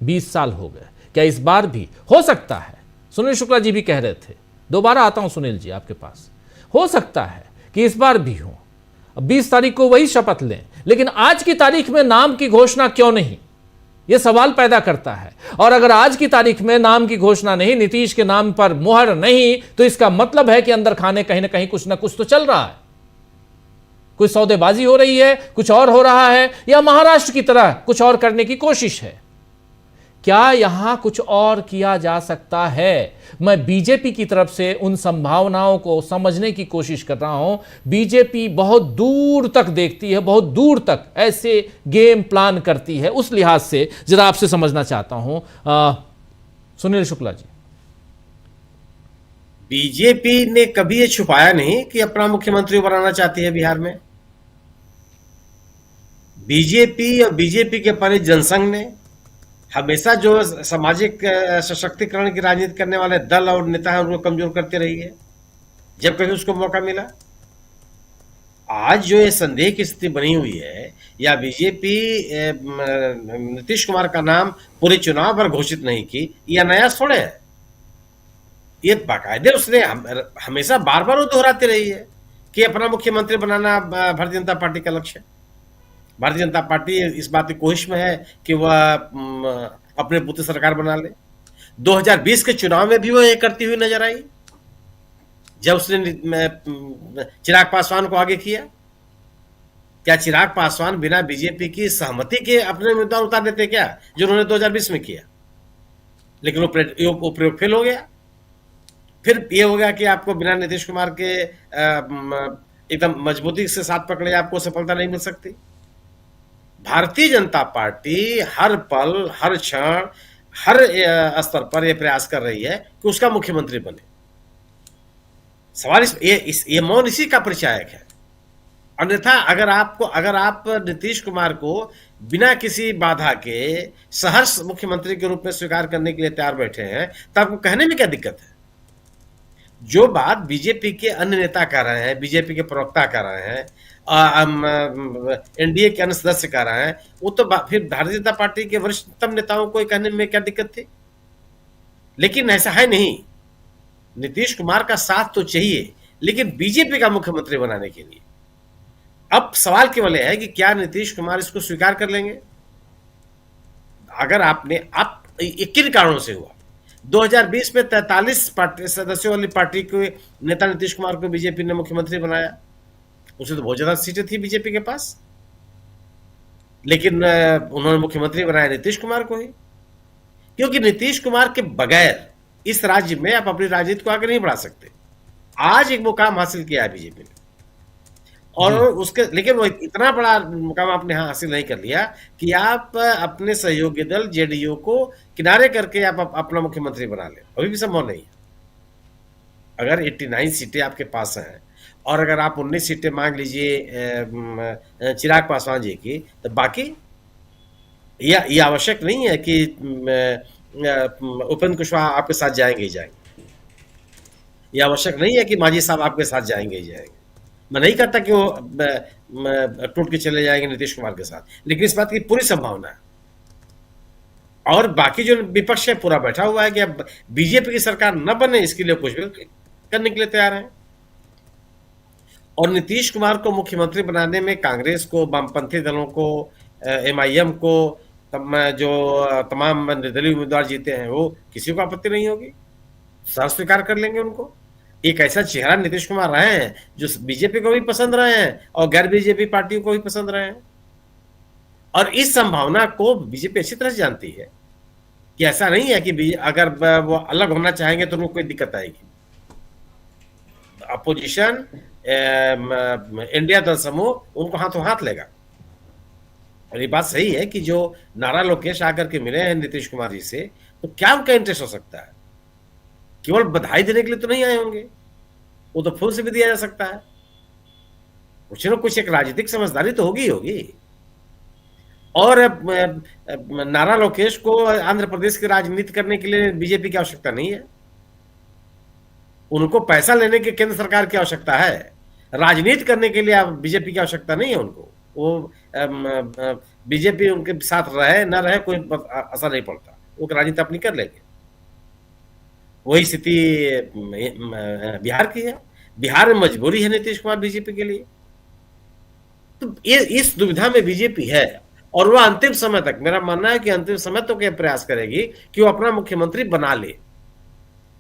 20 साल हो गए, क्या इस बार भी हो सकता है? सुनील शुक्ला जी भी कह रहे थे, दोबारा आता हूं सुनील जी आपके पास, हो सकता है कि इस बार भी हो। 20 तारीख को वही शपथ लें, लेकिन आज की तारीख में नाम की घोषणा क्यों नहीं, यह सवाल पैदा करता है। और अगर आज की तारीख में नाम की घोषणा नहीं, नीतीश के नाम पर मुहर नहीं, तो इसका मतलब है कि अंदर खाने कहीं ना कहीं कुछ ना कुछ तो चल रहा है, कुछ सौदेबाजी हो रही है, कुछ और हो रहा है, या महाराष्ट्र की तरह कुछ और करने की कोशिश है। क्या यहां कुछ और किया जा सकता है? मैं बीजेपी की तरफ से उन संभावनाओं को समझने की कोशिश कर रहा हूं। बीजेपी बहुत दूर तक देखती है, बहुत दूर तक ऐसे गेम प्लान करती है। उस लिहाज से जरा आपसे समझना चाहता हूं सुनील शुक्ला जी। बीजेपी ने कभी ये छुपाया नहीं कि अपना मुख्यमंत्री बनाना चाहती है बिहार में। बीजेपी और बीजेपी के परे जनसंघ ने हमेशा जो सामाजिक सशक्तिकरण की राजनीति करने वाले दल और नेता हैं उनको कमजोर करते रही है जब कभी उसको मौका मिला। आज जो ये संदेह की स्थिति बनी हुई है, या बीजेपी नीतीश कुमार का नाम पूरे चुनाव पर घोषित नहीं की, यह नया थोड़े है। ये बाकायदे उसने हमेशा बार बार वो दोहराती रही है कि अपना मुख्यमंत्री बनाना भारतीय जनता पार्टी का लक्ष्य है। भारतीय जनता पार्टी इस बात की कोशिश में है कि वह अपने पुत्र सरकार बना ले। 2020 के चुनाव में भी वो ये करती हुई नजर आई, जब उसने चिराग पासवान को आगे किया। क्या चिराग पासवान बिना बीजेपी की सहमति के अपने उम्मीदवार उतार देते क्या, जो उन्होंने 2020 में किया? लेकिन वो प्रयोग फेल हो गया। फिर ये हो गया कि आपको बिना नीतीश कुमार के एकदम मजबूती से साथ पकड़े आपको सफलता नहीं मिल सकती। भारतीय जनता पार्टी हर पल, हर क्षण, हर स्तर पर यह प्रयास कर रही है कि उसका मुख्यमंत्री बने। सवाल ये मौन इसी का परिचायक है। अन्यथा अगर आप नीतीश कुमार को बिना किसी बाधा के सहर्ष मुख्यमंत्री के रूप में स्वीकार करने के लिए तैयार बैठे हैं, तो आपको कहने में क्या दिक्कत है? जो बात बीजेपी के अन्य नेता कर रहे हैं, बीजेपी के प्रवक्ता कर रहे हैं, एनडीए के अन्य सदस्य कर रहे हैं, वो तो फिर भारतीय जनता पार्टी के वरिष्ठतम नेताओं को कहने में क्या दिक्कत थी? लेकिन ऐसा है नहीं। नीतीश कुमार का साथ तो चाहिए, लेकिन बीजेपी का मुख्यमंत्री बनाने के लिए। अब सवाल केवल है कि क्या नीतीश कुमार इसको स्वीकार कर लेंगे? अगर आप किन कारणों से हुआ? 2020 में 43 सदस्यों वाली पार्टी के नेता नीतीश कुमार को बीजेपी ने मुख्यमंत्री बनाया। उसे तो बहुत ज्यादा सीटें थी बीजेपी के पास, लेकिन उन्होंने मुख्यमंत्री बनाया नीतीश कुमार को ही, क्योंकि नीतीश कुमार के बगैर इस राज्य में आप अपनी राजनीति को आगे नहीं बढ़ा सकते। आज एक मुकाम हासिल किया है बीजेपी ने, और उसके लेकिन वो इतना बड़ा मुकाम आपने हासिल नहीं कर लिया कि आप अपने सहयोगी दल जेडीयू को किनारे करके आप अपना मुख्यमंत्री बना ले। अभी भी संभव नहीं है। अगर 89 सीटें आपके पास हैं और अगर आप 19 सीटें मांग लीजिए चिराग पासवान जी की, तो बाकी यह आवश्यक नहीं है कि उपेंद्र कुशवाहा आपके साथ जाएंगे ही जाएंगे। यह आवश्यक नहीं है कि मांझी साहब आपके साथ जाएंगे ही जाएंगे। मैं नहीं कहता कि वो टूट के चले जाएंगे नीतीश कुमार के साथ, लेकिन इस बात की पूरी संभावना है। और बाकी जो विपक्ष है पूरा बैठा हुआ है कि अब बीजेपी की सरकार न बने, इसके लिए कुछ भी करने के लिए तैयार है। और नीतीश कुमार को मुख्यमंत्री बनाने में कांग्रेस को, वामपंथी दलों को, एमआईएम को, जो तमाम निर्दलीय उम्मीदवार जीते हैं, वो किसी को आपत्ति नहीं होगी, सब स्वीकार कर लेंगे उनको। एक ऐसा चेहरा नीतीश कुमार रहे हैं जो बीजेपी को भी पसंद रहे हैं और गैर बीजेपी पार्टियों को भी पसंद रहे हैं। और इस संभावना को बीजेपी अच्छी तरह से जानती है कि ऐसा नहीं है कि अगर वो अलग होना चाहेंगे तो उनको कोई दिक्कत आएगी। अपोजिशन, इंडिया दल समूह उनको हाथों हाथ लेगा। और ये बात सही है कि जो नारा लोकेश आकर के मिले हैं नीतीश कुमार जी से, तो क्या उनका इंटरेस्ट हो सकता है? केवल बधाई देने के लिए तो नहीं आए होंगे, वो तो फूल से भी दिया जा सकता है। कुछ न कुछ एक राजनीतिक समझदारी तो होगी ही होगी। और नारा लोकेश को आंध्र प्रदेश की राजनीति करने के लिए बीजेपी की आवश्यकता नहीं है। उनको पैसा लेने के केंद्र सरकार की आवश्यकता है, राजनीति करने के लिए बीजेपी की आवश्यकता नहीं है उनको। वो बीजेपी उनके साथ रहे न रहे कोई असर नहीं पड़ता, वो राजनीति अपनी कर लेंगे। वही स्थिति बिहार की है। बिहार में मजबूरी है नीतीश कुमार बीजेपी के लिए। तो ये इस दुविधा में बीजेपी है, और वह अंतिम समय तक, मेरा मानना है कि अंतिम समय तक यह प्रयास करेगी कि वो अपना मुख्यमंत्री बना ले।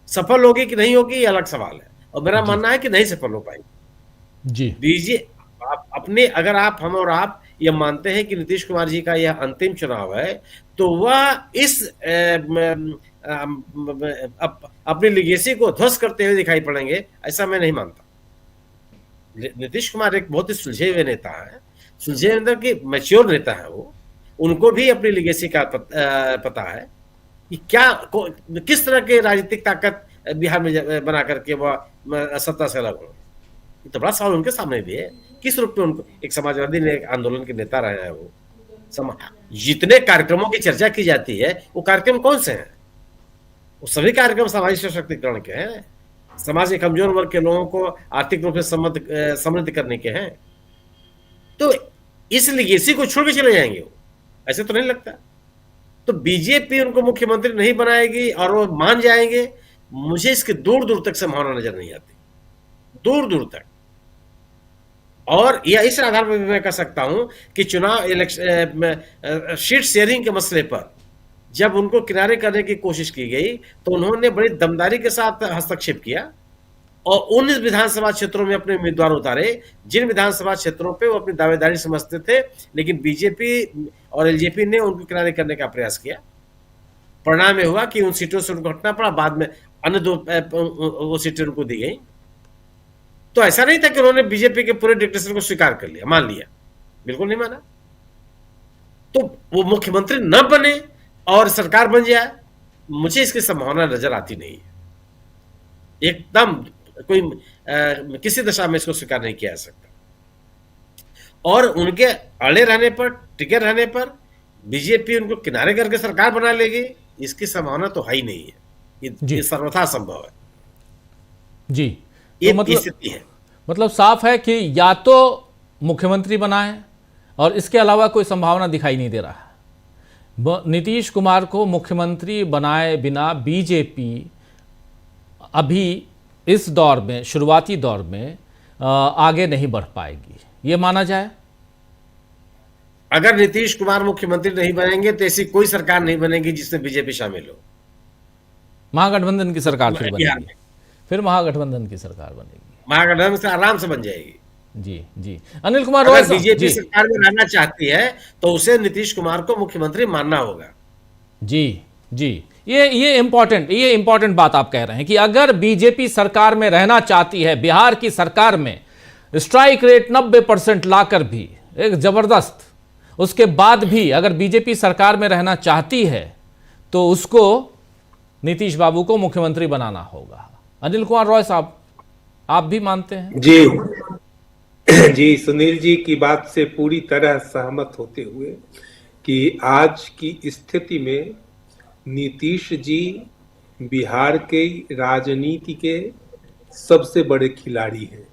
सफल होगी कि नहीं होगी ये अलग सवाल है, और मेरा मानना है कि नहीं सफल हो पाएगी जी। अपने अगर हम और आप ये मानते हैं कि नीतीश कुमार जी का यह अंतिम चुनाव है, तो वह इस अपनी लिगेसी को ध्वस्त करते हुए दिखाई पड़ेंगे, ऐसा मैं नहीं मानता। नीतीश कुमार एक बहुत ही सुलझे हुए नेता है, सुलझे नेता की मैच्योर नेता है वो। उनको भी अपनी लिगेसी का पता है कि किस तरह के राजनीतिक ताकत बिहार में बना करके वह सत्ता से अलग हो। तो बड़ा सवाल उनके सामने भी है, किस रूप में उनको एक समाजवादी आंदोलन के नेता रहे हैं वो। जितने कार्यक्रमों की चर्चा की जाती है वो कार्यक्रम कौन से हैं? वो सभी कार्यक्रम सामाजिक सशक्तिकरण के हैं, समाज के कमजोर वर्ग के लोगों को आर्थिक रूप से समृद्ध करने के हैं। तो इस लिगेसी को छोड़ के चले जाएंगे वो, ऐसे तो नहीं लगता। तो बीजेपी उनको मुख्यमंत्री नहीं बनाएगी और वो मान जाएंगे, मुझे इसके दूर दूर तक संभावना नजर नहीं आती, दूर दूर तक। और यह इस आधार पर भी मैं कह सकता हूं कि चुनाव सीट शेयरिंग के मसले पर जब उनको किनारे करने की कोशिश की गई तो उन्होंने बड़ी दमदारी के साथ हस्तक्षेप किया और उन विधानसभा क्षेत्रों में अपने उम्मीदवार उतारे जिन विधानसभा क्षेत्रों पे वो अपनी दावेदारी समझते थे, लेकिन बीजेपी और एलजेपी ने उनको किनारे करने का प्रयास किया। परिणाम हुआ कि उन सीटों से उनको हटना पड़ा, बाद में अन्य वो सीटें उनको दी गई। तो ऐसा नहीं था कि उन्होंने बीजेपी के पूरे डिक्टेशन को स्वीकार कर लिया, मान लिया, बिल्कुल नहीं माना। तो वो मुख्यमंत्री न बने और सरकार बन जाए, मुझे इसकी संभावना नजर आती नहीं है। एकदम कोई किसी दशा में इसको स्वीकार नहीं किया जा सकता। और उनके अड़े रहने पर, टिके रहने पर बीजेपी उनको किनारे करके सरकार बना लेगी, इसकी संभावना तो है ही नहीं है। ये सर्वथा संभव है जी। ये तो स्थिति है। मतलब साफ है कि या तो मुख्यमंत्री बनाए और इसके अलावा कोई संभावना दिखाई नहीं दे रहा है। नीतीश कुमार को मुख्यमंत्री बनाए बिना बीजेपी अभी इस दौर में, शुरुआती दौर में आगे नहीं बढ़ पाएगी, ये माना जाए। अगर नीतीश कुमार मुख्यमंत्री नहीं बनेंगे तो ऐसी कोई सरकार नहीं बनेगी जिसमें बीजेपी शामिल हो। महागठबंधन की सरकार फिर बनेगी, फिर महागठबंधन की सरकार बनेगी, महागठबंधन से आराम से बन जाएगी। जी जी। अनिल कुमार, अगर बीजेपी सरकार में रहना चाहती है तो उसे नीतीश कुमार को मुख्यमंत्री मानना होगा। जी जी, ये इंपॉर्टेंट बात आप कह रहे हैं कि अगर बीजेपी सरकार में रहना चाहती है, बिहार की सरकार में स्ट्राइक रेट 90% लाकर भी एक जबरदस्त, उसके बाद भी अगर बीजेपी सरकार में रहना चाहती है तो उसको नीतीश बाबू को मुख्यमंत्री बनाना होगा। अनिल कुमार रॉय साहब, आप भी मानते हैं? जी, सुनील जी की बात से पूरी तरह सहमत होते हुए कि आज की स्थिति में नीतीश जी बिहार के राजनीति के सबसे बड़े खिलाड़ी हैं।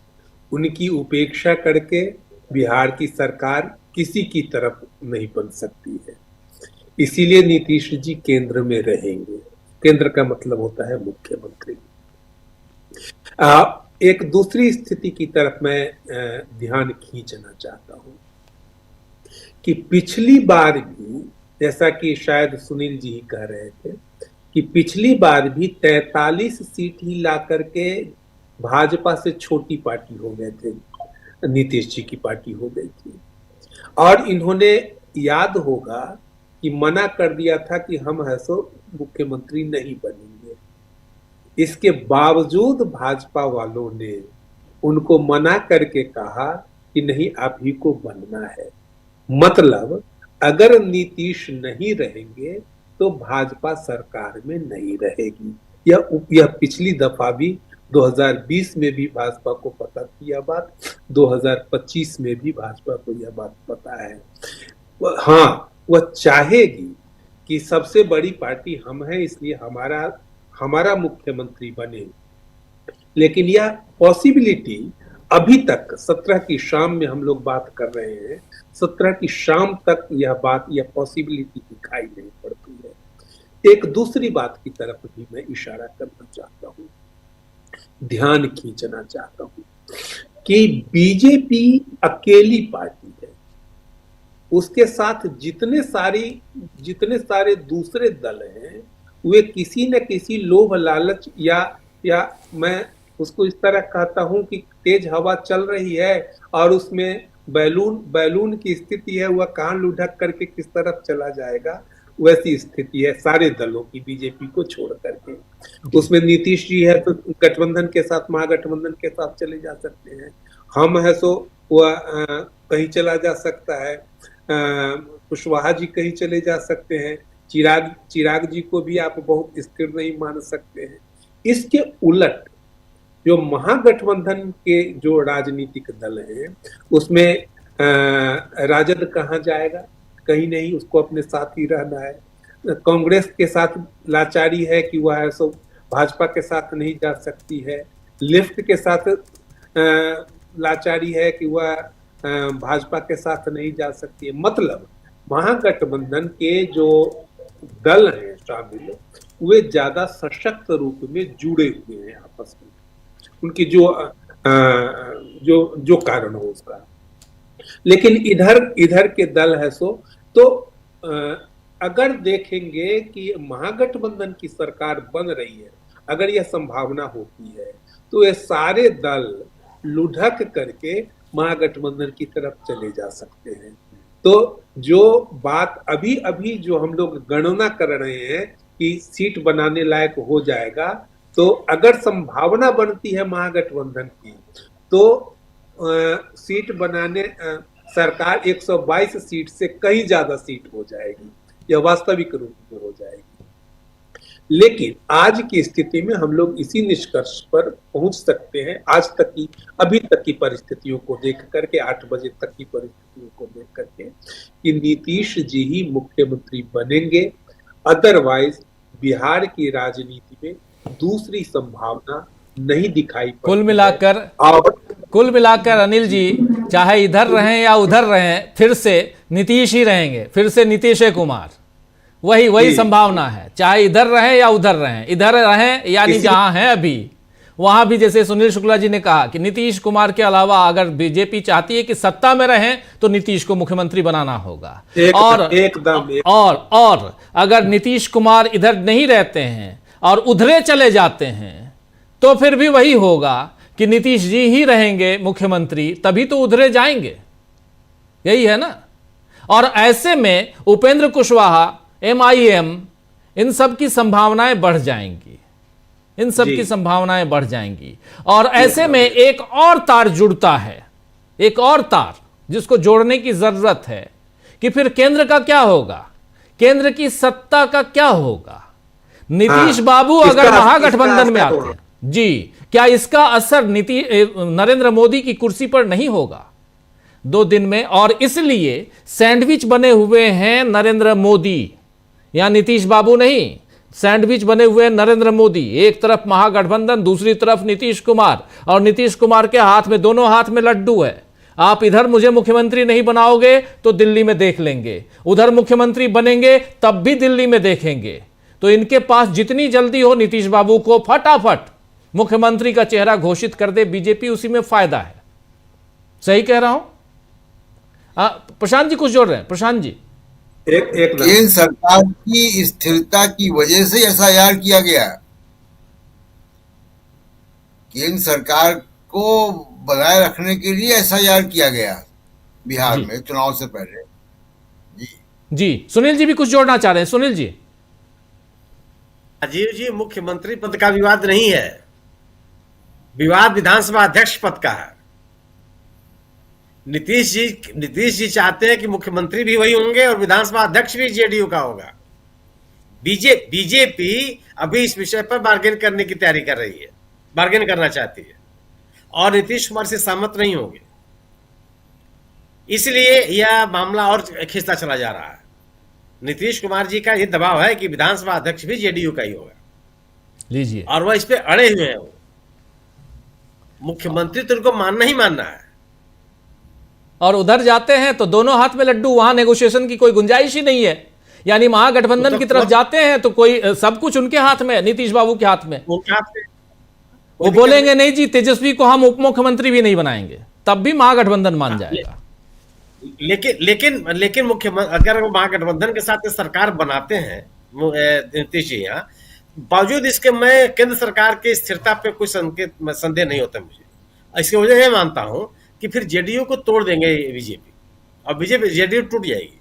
उनकी उपेक्षा करके बिहार की सरकार किसी की तरफ नहीं बन सकती है। इसीलिए नीतीश जी केंद्र में रहेंगे। केंद्र का मतलब होता है मुख्यमंत्री। एक दूसरी स्थिति की तरफ मैं ध्यान खींचना चाहता हूं कि पिछली बार भी, जैसा कि शायद सुनील जी ही कह रहे थे, कि पिछली बार भी 43 सीट ही ला करके भाजपा से छोटी पार्टी हो गए थे, नीतीश जी की पार्टी हो गई थी। और इन्होंने, याद होगा कि मना कर दिया था कि हम ऐसो मुख्यमंत्री नहीं बनेंगे। इसके बावजूद भाजपा वालों ने उनको मना करके कहा कि नहीं, आप ही को बनना है। मतलब अगर नीतीश नहीं रहेंगे तो भाजपा सरकार में नहीं रहेगी। यह पिछली दफा भी 2020 में भी भाजपा को पता थी यह बात, 2025 में भी भाजपा को यह बात पता है। हाँ, वह चाहेगी कि सबसे बड़ी पार्टी हम हैं, इसलिए हमारा मुख्यमंत्री बने। लेकिन यह पॉसिबिलिटी अभी तक 17 की शाम में हम लोग बात कर रहे हैं, 17 की शाम तक यह पॉसिबिलिटी दिखाई नहीं पड़ती है। एक दूसरी बात की तरफ भी मैं इशारा करना चाहता हूं, ध्यान खींचना चाहता हूं कि बीजेपी अकेली पार्टी है। उसके साथ जितने सारे दूसरे दल हैं, वे किसी न किसी लोभ लालच या मैं उसको इस तरह कहता हूं कि तेज हवा चल रही है और उसमें बैलून की स्थिति है, वह कहां लुढ़क करके किस तरफ चला जाएगा, वैसी स्थिति है सारे दलों की, बीजेपी को छोड़ करके। उसमें नीतीश जी है तो गठबंधन के साथ, महागठबंधन के साथ चले जा सकते हैं। हम है तो वह कहीं चला जा सकता है, कुशवाहा जी कहीं चले जा सकते हैं, चिराग जी को भी आप बहुत स्थिर नहीं मान सकते हैं। इसके उलट जो महागठबंधन के जो राजनीतिक दल हैं, उसमें राजद कहाँ जाएगा? कहीं नहीं, उसको अपने साथ ही रहना है। कांग्रेस के साथ लाचारी है कि वह है सो भाजपा के साथ नहीं जा सकती है। लेफ्ट के साथ लाचारी है कि वह भाजपा के साथ नहीं जा सकती है। मतलब महागठबंधन के जो दल हैं शामिल, वे ज्यादा सशक्त रूप में जुड़े हुए हैं आपस में। उनकी जो जो कारण हो उसका। लेकिन इधर के दल है तो अगर देखेंगे कि महागठबंधन की सरकार बन रही है, अगर यह संभावना होती है तो ये सारे दल लुढ़क करके महागठबंधन की तरफ चले जा सकते हैं। तो जो बात अभी जो हम लोग गणना कर रहे हैं कि सीट बनाने लायक हो जाएगा, तो अगर संभावना बनती है महागठबंधन की तो सीट बनाने सरकार 122 सीट से कहीं ज्यादा सीट हो जाएगी, यह वास्तविक रूप में हो जाएगी। लेकिन आज की स्थिति में हम लोग इसी निष्कर्ष पर पहुंच सकते हैं, आज तक की अभी तक की परिस्थितियों को देख करके, 8 बजे तक की परिस्थितियों को देख करके, कि नीतीश जी ही मुख्यमंत्री बनेंगे। अदरवाइज बिहार की राजनीति में दूसरी संभावना नहीं दिखाई पड़ती। कुल मिलाकर अनिल जी, चाहे इधर रहें या उधर रहें, फिर से नीतीश ही रहेंगे, फिर से नीतीश कुमार, वही संभावना है। चाहे इधर रहें या उधर रहें, इधर रहें यानी जहां हैं अभी वहां भी, जैसे सुनील शुक्ला जी ने कहा कि नीतीश कुमार के अलावा अगर बीजेपी चाहती है कि सत्ता में रहें तो नीतीश को मुख्यमंत्री बनाना होगा। और अगर नीतीश कुमार इधर नहीं रहते हैं और उधरे चले जाते हैं तो फिर भी वही होगा कि नीतीश जी ही रहेंगे मुख्यमंत्री, तभी तो उधरे जाएंगे, यही है ना। और ऐसे में उपेंद्र कुशवाहा, MIM, इन सब की संभावनाएं बढ़ जाएंगी, इन सब की संभावनाएं बढ़ जाएंगी। और ऐसे में एक और तार जुड़ता है, एक और तार जिसको जोड़ने की जरूरत है कि फिर केंद्र का क्या होगा, केंद्र की सत्ता का क्या होगा। नीतीश बाबू अगर महागठबंधन में आते हैं जी, क्या इसका असर नरेंद्र मोदी की कुर्सी पर नहीं होगा 2 दिन में? और इसलिए सैंडविच बने हुए हैं नरेंद्र मोदी, या नीतीश बाबू नहीं, सैंडविच बने हुए नरेंद्र मोदी। एक तरफ महागठबंधन, दूसरी तरफ नीतीश कुमार, और नीतीश कुमार के हाथ में, दोनों हाथ में लड्डू है। आप इधर मुझे मुख्यमंत्री नहीं बनाओगे तो दिल्ली में देख लेंगे, उधर मुख्यमंत्री बनेंगे तब भी दिल्ली में देखेंगे। तो इनके पास जितनी जल्दी हो नीतीश बाबू को फटाफट मुख्यमंत्री का चेहरा घोषित कर दे बीजेपी, उसी में फायदा है। सही कह रहा हूं? प्रशांत जी कुछ जोड़ रहे हैं। प्रशांत जी, केंद्र सरकार की स्थिरता की वजह से SIR किया गया। केंद्र सरकार को बनाए रखने के लिए SIR किया गया बिहार में चुनाव से पहले। जी सुनील जी भी कुछ जोड़ना चाह रहे हैं। सुनील जी। राजीव जी, मुख्यमंत्री पद का विवाद नहीं है, विवाद विधानसभा अध्यक्ष पद का है। नीतीश जी चाहते हैं कि मुख्यमंत्री भी वही होंगे और विधानसभा अध्यक्ष भी JDU का होगा। बीजेपी अभी इस विषय पर बार्गेन करने की तैयारी कर रही है, बार्गेन करना चाहती है और नीतीश कुमार से सहमत नहीं होगी, इसलिए यह मामला और खिंचता चला जा रहा है। नीतीश कुमार जी का यह दबाव है कि विधानसभा अध्यक्ष भी JDU का ही होगा, लीजिए, और वह इस पे अड़े हुए हैं। मुख्यमंत्री तो उनको मानना ही मानना है, और उधर जाते हैं तो दोनों हाथ में लड्डू, वहां नेगोशिएशन की कोई गुंजाइश ही नहीं है। यानी महागठबंधन की तरफ जाते हैं तो कोई सब कुछ उनके हाथ में, नीतीश बाबू के हाथ में। वो बोलेंगे नहीं जी तेजस्वी को हम उप मुख्यमंत्री भी नहीं बनाएंगे, तब भी महागठबंधन मान जाएगा। लेकिन मुख्यमंत्री अगर वो महागठबंधन के साथ सरकार बनाते हैं नीतीश जी, यहाँ बावजूद इसके मैं केंद्र सरकार की स्थिरता पे कोई संदेह नहीं होता मुझे। इसकी वजह यह मानता हूं कि फिर JDU को तोड़ देंगे बीजेपी, और JDU टूट जाएगी।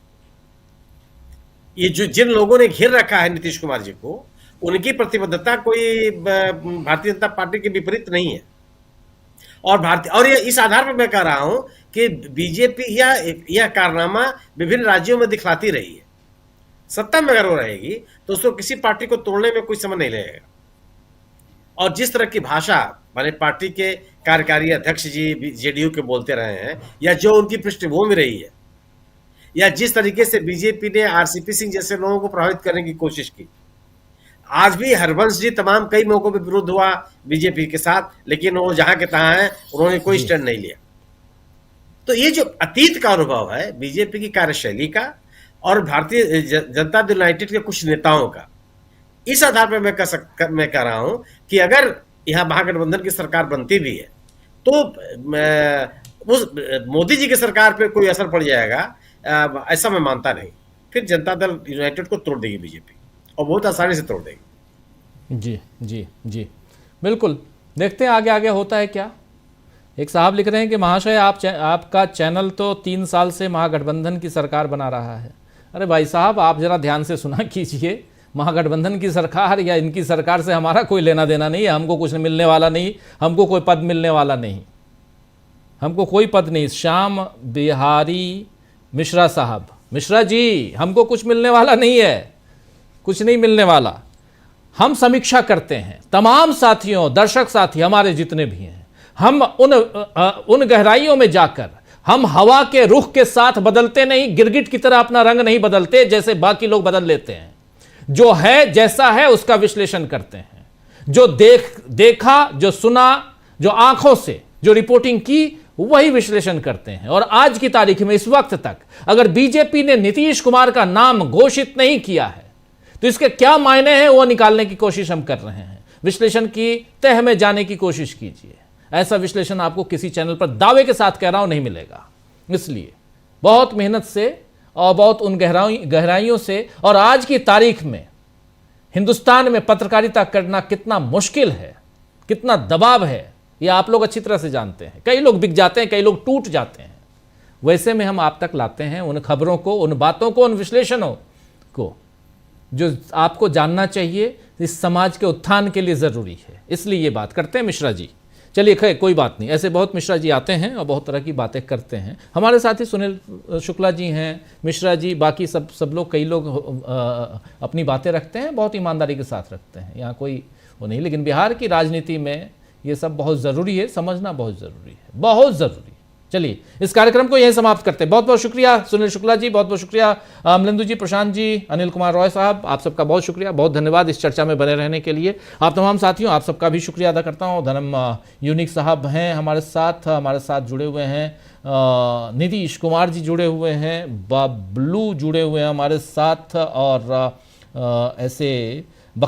ये जो जिन लोगों ने घेर रखा है नीतीश कुमार जी को, उनकी प्रतिबद्धता कोई भारतीय जनता पार्टी के विपरीत नहीं है। और ये इस आधार पर मैं कह रहा हूं कि बीजेपी यह कारनामा विभिन्न राज्यों में दिखलाती रही है। सत्ता में अगर वो रहेगी तो उसको किसी पार्टी को तोड़ने में कोई समय नहीं लगेगा। और जिस तरह की भाषा माने पार्टी के कार्यकारी अध्यक्ष जी JDU के बोलते रहे हैं, या जो उनकी पृष्ठभूमि रही है, या जिस तरीके से बीजेपी ने RCP सिंह जैसे लोगों को प्रभावित करने की कोशिश की, आज भी हरवंश जी तमाम कई मौकों पर विरोध हुआ बीजेपी के साथ, लेकिन वो जहां के तहां है, उन्होंने कोई स्टैंड नहीं लिया। तो ये जो अतीत का अनुभव है बीजेपी की कार्यशैली का और भारतीय जनता दल यूनाइटेड के कुछ नेताओं का, इस आधार पर मैं कह रहा हूं कि अगर यहां महागठबंधन की सरकार बनती भी है तो उस मोदी जी की सरकार पे कोई असर पड़ जाएगा, ऐसा मैं मानता नहीं। फिर जनता दल यूनाइटेड को तोड़ देगी बीजेपी, और बहुत आसानी से तोड़ देगी। जी जी जी, बिल्कुल। देखते हैं आगे आगे होता है क्या। एक साहब लिख रहे हैं कि महाशय आपका चैनल तो 3 साल से महागठबंधन की सरकार बना रहा है। अरे भाई साहब, आप जरा ध्यान से सुना कीजिए। महागठबंधन की सरकार या इनकी सरकार से हमारा कोई लेना देना नहीं है। हमको कुछ मिलने वाला नहीं, हमको कोई पद मिलने वाला नहीं, हमको कोई पद नहीं। श्याम बिहारी मिश्रा साहब, मिश्रा जी, हमको कुछ मिलने वाला नहीं है, कुछ नहीं मिलने वाला। हम समीक्षा करते हैं, तमाम साथियों, दर्शक साथी हमारे जितने भी हैं, हम उन गहराइयों में जाकर हम हवा के रुख के साथ बदलते नहीं, गिरगिट की तरह अपना रंग नहीं बदलते जैसे बाकी लोग बदल लेते हैं। जो है जैसा है उसका विश्लेषण करते हैं। जो देखा, जो सुना, जो आंखों से जो रिपोर्टिंग की, वही विश्लेषण करते हैं। और आज की तारीख में इस वक्त तक अगर बीजेपी ने नीतीश कुमार का नाम घोषित नहीं किया है तो इसके क्या मायने हैं, वो निकालने की कोशिश हम कर रहे हैं। विश्लेषण की तह में जाने की कोशिश कीजिए। ऐसा विश्लेषण आपको किसी चैनल पर दावे के साथ कह रहा हूं नहीं मिलेगा। इसलिए बहुत मेहनत से और बहुत उन गहराइयों से, और आज की तारीख में हिंदुस्तान में पत्रकारिता करना कितना मुश्किल है, कितना दबाव है, ये आप लोग अच्छी तरह से जानते हैं। कई लोग बिक जाते हैं, कई लोग टूट जाते हैं। वैसे में हम आप तक लाते हैं उन खबरों को, उन बातों को, उन विश्लेषणों को जो आपको जानना चाहिए, इस समाज के उत्थान के लिए ज़रूरी है। इसलिए ये बात करते हैं मिश्रा जी। चलिए खैर कोई बात नहीं, ऐसे बहुत मिश्रा जी आते हैं और बहुत तरह की बातें करते हैं। हमारे साथ ही सुनील शुक्ला जी हैं, मिश्रा जी, बाकी सब लोग, कई लोग अपनी बातें रखते हैं, बहुत ईमानदारी के साथ रखते हैं, यहाँ कोई वो नहीं। लेकिन बिहार की राजनीति में ये सब बहुत ज़रूरी है, समझना बहुत ज़रूरी है, बहुत ज़रूरी। चलिए इस कार्यक्रम को यहीं समाप्त करते हैं। बहुत बहुत शुक्रिया सुनील शुक्ला जी, बहुत बहुत शुक्रिया अमलेंदु जी, प्रशांत जी, अनिल कुमार रॉय साहब, आप सबका बहुत शुक्रिया, बहुत धन्यवाद इस चर्चा में बने रहने के लिए। आप तमाम साथियों, आप सबका भी शुक्रिया अदा करता हूँ। धर्म यूनिक साहब हैं हमारे साथ जुड़े हुए हैं, नीतीश कुमार जी जुड़े हुए हैं, बबलू जुड़े हुए हैं हमारे साथ, और ऐसे